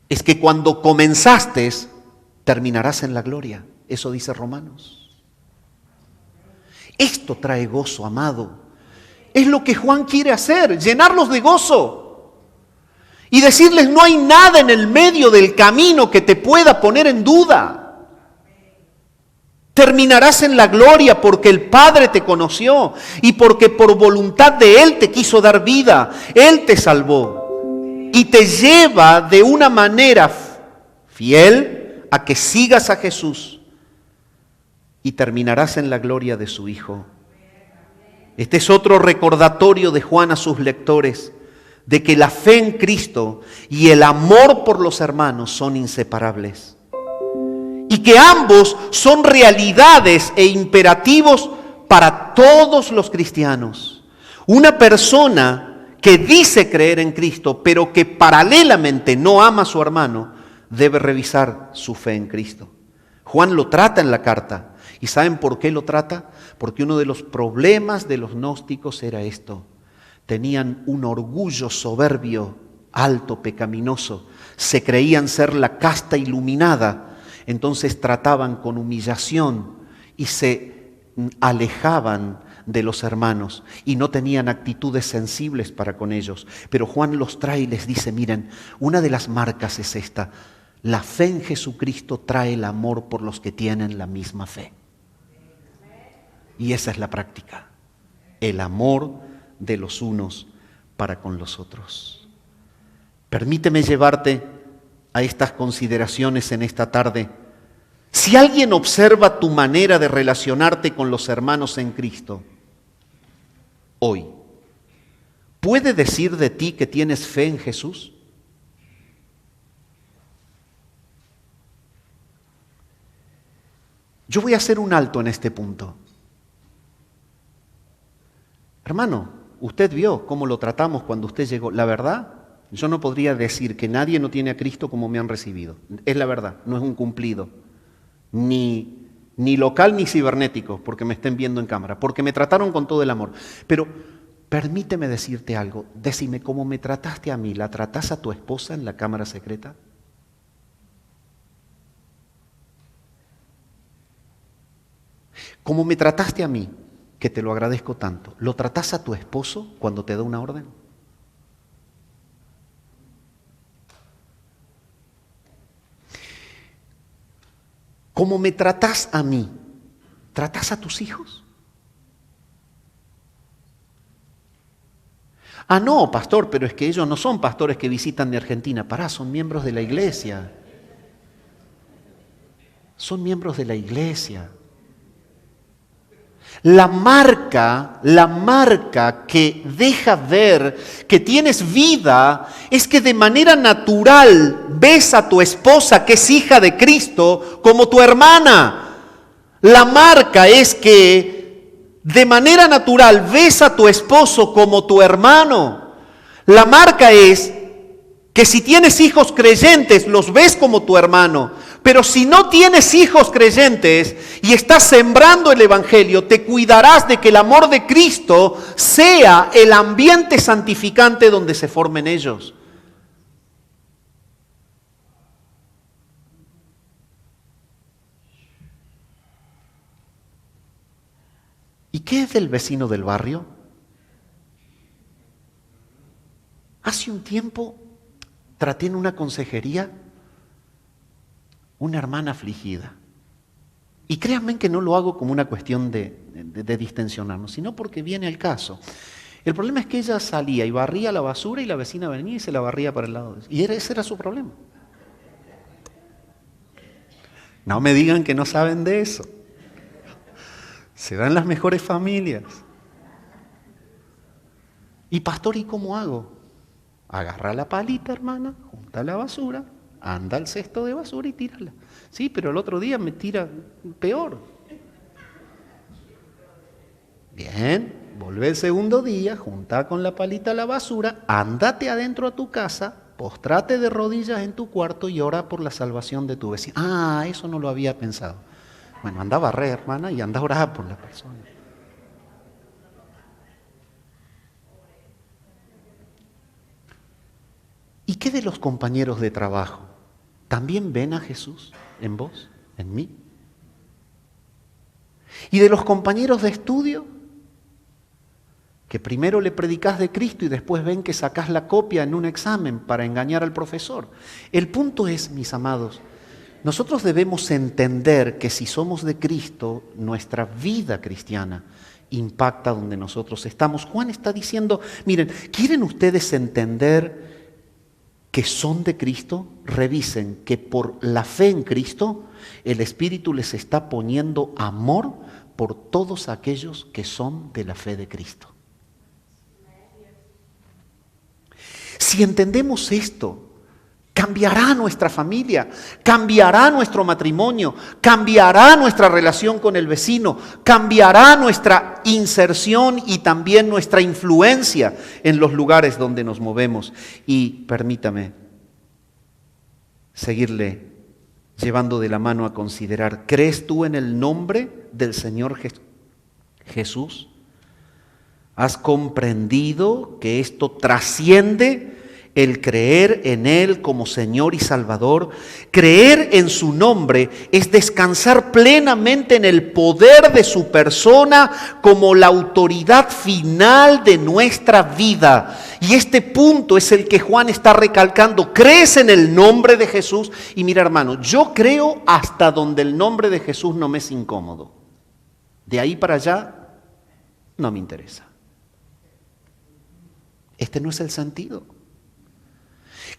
Es que cuando comenzaste, terminarás en la gloria. Eso dice Romanos. Esto trae gozo, amado. Es lo que Juan quiere hacer, llenarlos de gozo. Y decirles, no hay nada en el medio del camino que te pueda poner en duda. Terminarás en la gloria porque el Padre te conoció y porque por voluntad de Él te quiso dar vida. Él te salvó y te lleva de una manera fiel a que sigas a Jesús y terminarás en la gloria de su Hijo. Este es otro recordatorio de Juan a sus lectores de que la fe en Cristo y el amor por los hermanos son inseparables. Y que ambos son realidades e imperativos para todos los cristianos. Una persona que dice creer en Cristo, pero que paralelamente no ama a su hermano, debe revisar su fe en Cristo. Juan lo trata en la carta. ¿Y saben por qué lo trata? Porque uno de los problemas de los gnósticos era esto. Tenían un orgullo soberbio, alto, pecaminoso. Se creían ser la casta iluminada. Entonces trataban con humillación y se alejaban de los hermanos y no tenían actitudes sensibles para con ellos. Pero Juan los trae y les dice, miren, una de las marcas es esta. La fe en Jesucristo trae el amor por los que tienen la misma fe. Y esa es la práctica, el amor de los unos para con los otros. Permíteme llevarte a estas consideraciones en esta tarde. Si alguien observa tu manera de relacionarte con los hermanos en Cristo, hoy, ¿puede decir de ti que tienes fe en Jesús? Yo voy a hacer un alto en este punto. Hermano, usted vio cómo lo tratamos cuando usted llegó. La verdad, yo no podría decir que nadie no tiene a Cristo como me han recibido. Es la verdad, no es un cumplido. Ni local ni cibernético, porque me estén viendo en cámara, porque me trataron con todo el amor. Pero permíteme decirte algo, decime cómo me trataste a mí, ¿la tratás a tu esposa en la cámara secreta? ¿Cómo me trataste a mí, que te lo agradezco tanto, ¿lo tratás a tu esposo cuando te da una orden? ¿Cómo me tratás a mí, tratás a tus hijos? Ah, no, pastor, pero es que ellos no son pastores que visitan de Argentina. Pará, son miembros de la iglesia. Son miembros de la iglesia. La marca que deja ver que tienes vida es que de manera natural ves a tu esposa, que es hija de Cristo, como tu hermana. La marca es que de manera natural ves a tu esposo como tu hermano. La marca es que si tienes hijos creyentes, los ves como tu hermano. Pero si no tienes hijos creyentes y estás sembrando el Evangelio, te cuidarás de que el amor de Cristo sea el ambiente santificante donde se formen ellos. ¿Y qué es del vecino del barrio? Hace un tiempo traté en una consejería una hermana afligida. Y créanme que no lo hago como una cuestión de distensionarnos, sino porque viene el caso. El problema es que ella salía y barría la basura y la vecina venía y se la barría para el lado de ella. Y ese era su problema. No me digan que no saben de eso. Se dan las mejores familias. Y pastor, ¿y cómo hago? Agarra la palita, hermana, junta la basura, anda al cesto de basura y tírala. Sí, pero el otro día me tira peor. Bien, volvé el segundo día, junta con la palita la basura, ándate adentro a tu casa, postrate de rodillas en tu cuarto y ora por la salvación de tu vecino. Ah, eso no lo había pensado. Bueno, anda a barrer, hermana, y anda a orar por la persona. ¿Y qué de los compañeros de trabajo? ¿También ven a Jesús en vos, en mí? ¿Y de los compañeros de estudio? Que primero le predicás de Cristo y después ven que sacás la copia en un examen para engañar al profesor. El punto es, mis amados, nosotros debemos entender que si somos de Cristo, nuestra vida cristiana impacta donde nosotros estamos. Juan está diciendo, miren, ¿quieren ustedes entender que son de Cristo? Revisen que por la fe en Cristo, el Espíritu les está poniendo amor por todos aquellos que son de la fe de Cristo. Si entendemos esto, cambiará nuestra familia, cambiará nuestro matrimonio, cambiará nuestra relación con el vecino, cambiará nuestra inserción y también nuestra influencia en los lugares donde nos movemos. Y permítame seguirle llevando de la mano a considerar, ¿crees tú en el nombre del Señor Jesús? ¿Has comprendido que esto trasciende el creer en Él como Señor y Salvador? Creer en su nombre es descansar plenamente en el poder de su persona como la autoridad final de nuestra vida. Y este punto es el que Juan está recalcando. ¿Crees en el nombre de Jesús? Y mira, hermano, yo creo hasta donde el nombre de Jesús no me es incómodo. De ahí para allá, no me interesa. Este no es el sentido.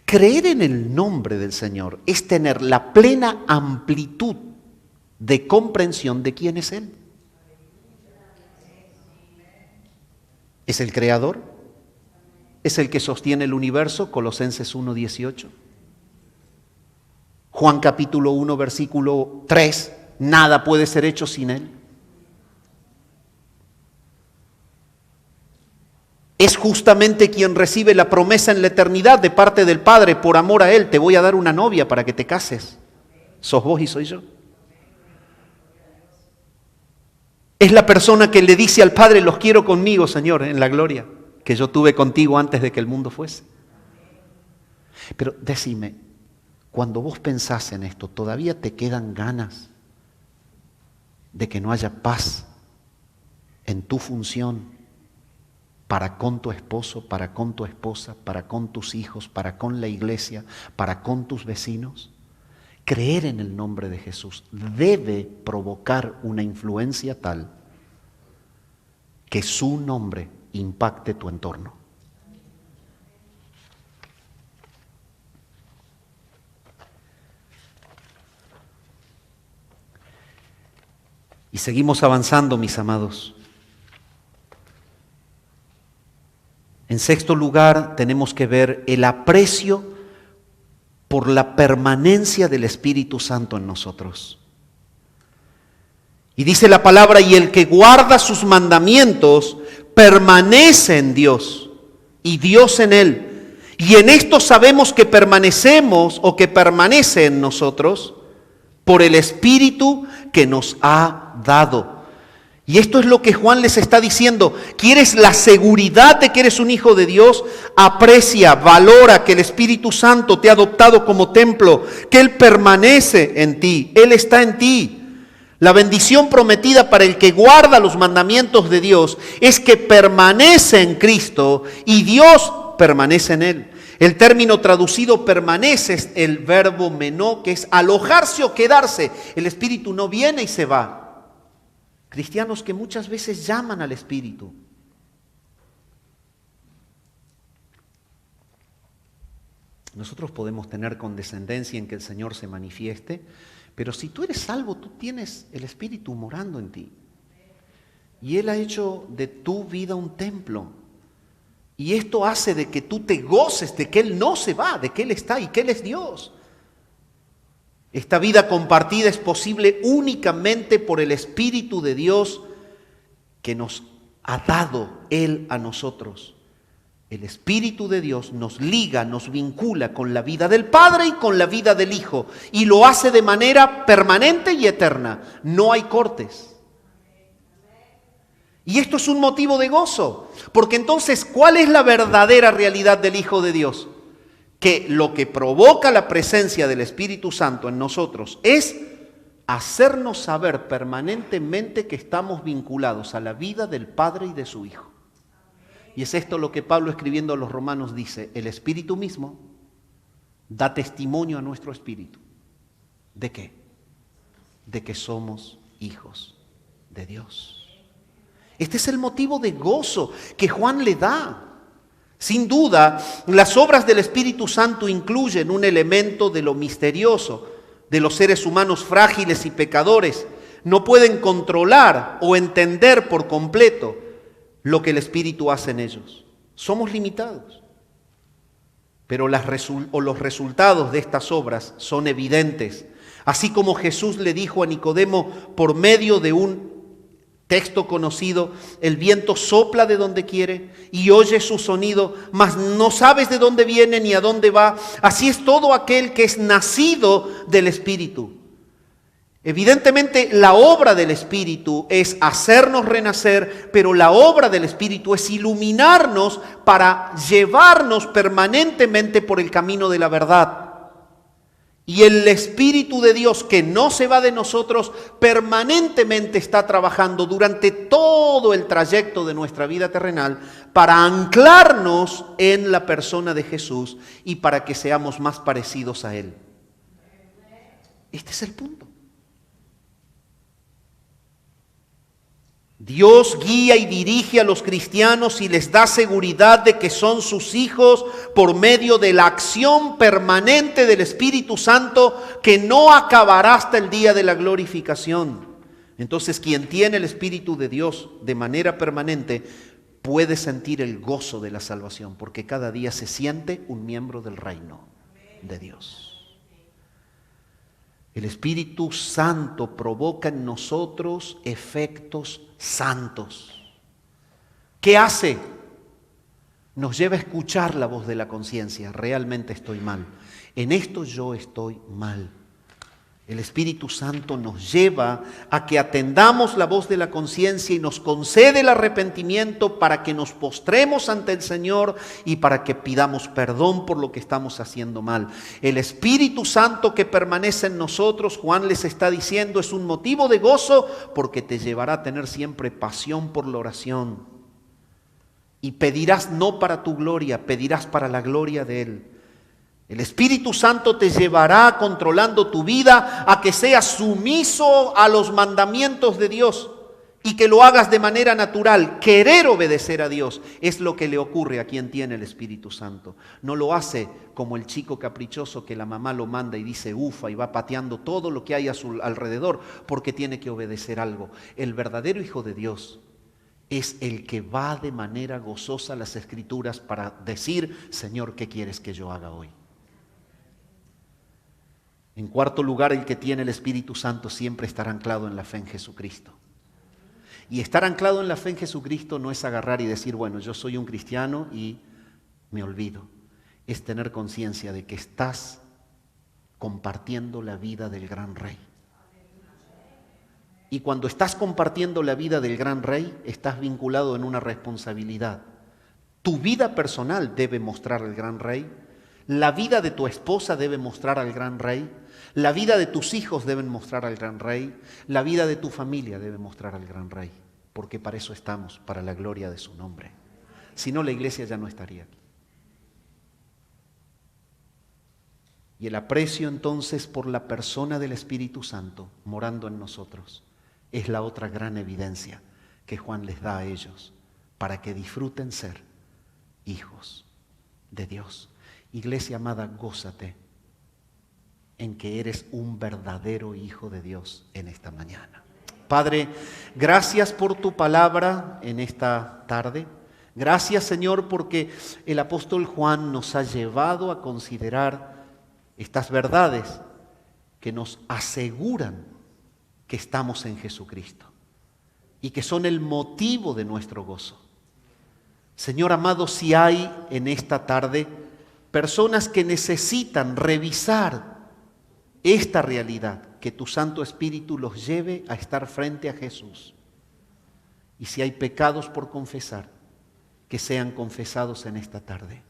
Creer en el nombre del Señor es tener la plena amplitud de comprensión de quién es Él. ¿Es el Creador? ¿Es el que sostiene el universo? Colosenses 1:18. Juan capítulo 1, versículo 3. Nada puede ser hecho sin Él. Es justamente quien recibe la promesa en la eternidad de parte del Padre por amor a Él. Te voy a dar una novia para que te cases. Sos vos y soy yo. Es la persona que le dice al Padre, los quiero conmigo, Señor, en la gloria que yo tuve contigo antes de que el mundo fuese. Pero decime, cuando vos pensás en esto, ¿todavía te quedan ganas de que no haya paz en tu función para con tu esposo, para con tu esposa, para con tus hijos, para con la iglesia, para con tus vecinos? Creer en el nombre de Jesús debe provocar una influencia tal que su nombre impacte tu entorno. Y seguimos avanzando, mis amados. En sexto lugar, tenemos que ver el aprecio por la permanencia del Espíritu Santo en nosotros. Y dice la palabra, y el que guarda sus mandamientos permanece en Dios, y Dios en él. Y en esto sabemos que permanecemos o que permanece en nosotros por el Espíritu que nos ha dado. Y esto es lo que Juan les está diciendo. ¿Quieres la seguridad de que eres un hijo de Dios? Aprecia, valora que el Espíritu Santo te ha adoptado como templo, que Él permanece en ti, Él está en ti. La bendición prometida para el que guarda los mandamientos de Dios es que permanece en Cristo y Dios permanece en Él. El término traducido permanece es el verbo menó, que es alojarse o quedarse. El Espíritu no viene y se va. Cristianos que muchas veces llaman al Espíritu. Nosotros podemos tener condescendencia en que el Señor se manifieste, pero si tú eres salvo, tú tienes el Espíritu morando en ti. Y Él ha hecho de tu vida un templo. Y esto hace de que tú te goces de que Él no se va, de que Él está y que Él es Dios. Esta vida compartida es posible únicamente por el Espíritu de Dios que nos ha dado Él a nosotros. El Espíritu de Dios nos liga, nos vincula con la vida del Padre y con la vida del Hijo. Y lo hace de manera permanente y eterna. No hay cortes. Y esto es un motivo de gozo. Porque entonces, ¿cuál es la verdadera realidad del Hijo de Dios? Que lo que provoca la presencia del Espíritu Santo en nosotros es hacernos saber permanentemente que estamos vinculados a la vida del Padre y de su Hijo. Y es esto lo que Pablo, escribiendo a los Romanos, dice: el Espíritu mismo da testimonio a nuestro espíritu. ¿De qué? De que somos hijos de Dios. Este es el motivo de gozo que Juan le da. Sin duda, las obras del Espíritu Santo incluyen un elemento de lo misterioso, de los seres humanos frágiles y pecadores. No pueden controlar o entender por completo lo que el Espíritu hace en ellos. Somos limitados. Pero los resultados de estas obras son evidentes. Así como Jesús le dijo a Nicodemo por medio de un texto conocido: el viento sopla de donde quiere y oye su sonido, mas no sabes de dónde viene ni a dónde va. Así es todo aquel que es nacido del Espíritu. Evidentemente, la obra del Espíritu es hacernos renacer, pero la obra del Espíritu es iluminarnos para llevarnos permanentemente por el camino de la verdad. Y el Espíritu de Dios, que no se va de nosotros, permanentemente está trabajando durante todo el trayecto de nuestra vida terrenal para anclarnos en la persona de Jesús y para que seamos más parecidos a Él. Este es el punto. Dios guía y dirige a los cristianos y les da seguridad de que son sus hijos por medio de la acción permanente del Espíritu Santo que no acabará hasta el día de la glorificación. Entonces, quien tiene el Espíritu de Dios de manera permanente puede sentir el gozo de la salvación, porque cada día se siente un miembro del reino de Dios. El Espíritu Santo provoca en nosotros efectos santos. ¿Qué hace? Nos lleva a escuchar la voz de la conciencia. Realmente estoy mal. En esto yo estoy mal. El Espíritu Santo nos lleva a que atendamos la voz de la conciencia y nos concede el arrepentimiento para que nos postremos ante el Señor y para que pidamos perdón por lo que estamos haciendo mal. El Espíritu Santo que permanece en nosotros, Juan les está diciendo, es un motivo de gozo porque te llevará a tener siempre pasión por la oración. Y pedirás no para tu gloria, pedirás para la gloria de Él. El Espíritu Santo te llevará controlando tu vida a que seas sumiso a los mandamientos de Dios y que lo hagas de manera natural. Querer obedecer a Dios es lo que le ocurre a quien tiene el Espíritu Santo. No lo hace como el chico caprichoso que la mamá lo manda y dice ufa y va pateando todo lo que hay a su alrededor porque tiene que obedecer algo. El verdadero hijo de Dios es el que va de manera gozosa a las Escrituras para decir, Señor, ¿qué quieres que yo haga hoy? En cuarto lugar, el que tiene el Espíritu Santo siempre estará anclado en la fe en Jesucristo. Y estar anclado en la fe en Jesucristo no es agarrar y decir, bueno, yo soy un cristiano y me olvido. Es tener conciencia de que estás compartiendo la vida del gran Rey. Y cuando estás compartiendo la vida del gran Rey, estás vinculado en una responsabilidad. Tu vida personal debe mostrar al gran Rey. La vida de tu esposa debe mostrar al gran Rey. La vida de tus hijos deben mostrar al gran Rey. La vida de tu familia debe mostrar al gran Rey. Porque para eso estamos, para la gloria de su nombre. Si no, la iglesia ya no estaría aquí. Y el aprecio entonces por la persona del Espíritu Santo morando en nosotros es la otra gran evidencia que Juan les da a ellos para que disfruten ser hijos de Dios. Iglesia amada, gózate en que eres un verdadero hijo de Dios en esta mañana. Padre, gracias por tu palabra en esta tarde. Gracias, Señor, porque el apóstol Juan nos ha llevado a considerar estas verdades que nos aseguran que estamos en Jesucristo y que son el motivo de nuestro gozo. Señor amado, si hay en esta tarde personas que necesitan revisar esta realidad, que tu Santo Espíritu los lleve a estar frente a Jesús. Y si hay pecados por confesar, que sean confesados en esta tarde.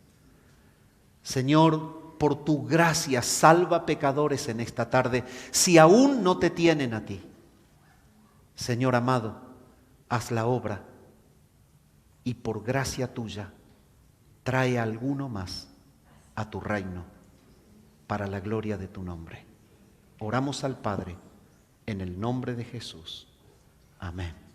Señor, por tu gracia, salva pecadores en esta tarde, si aún no te tienen a ti. Señor amado, haz la obra y por gracia tuya, trae a alguno más a tu reino, para la gloria de tu nombre. Oramos al Padre, en el nombre de Jesús. Amén.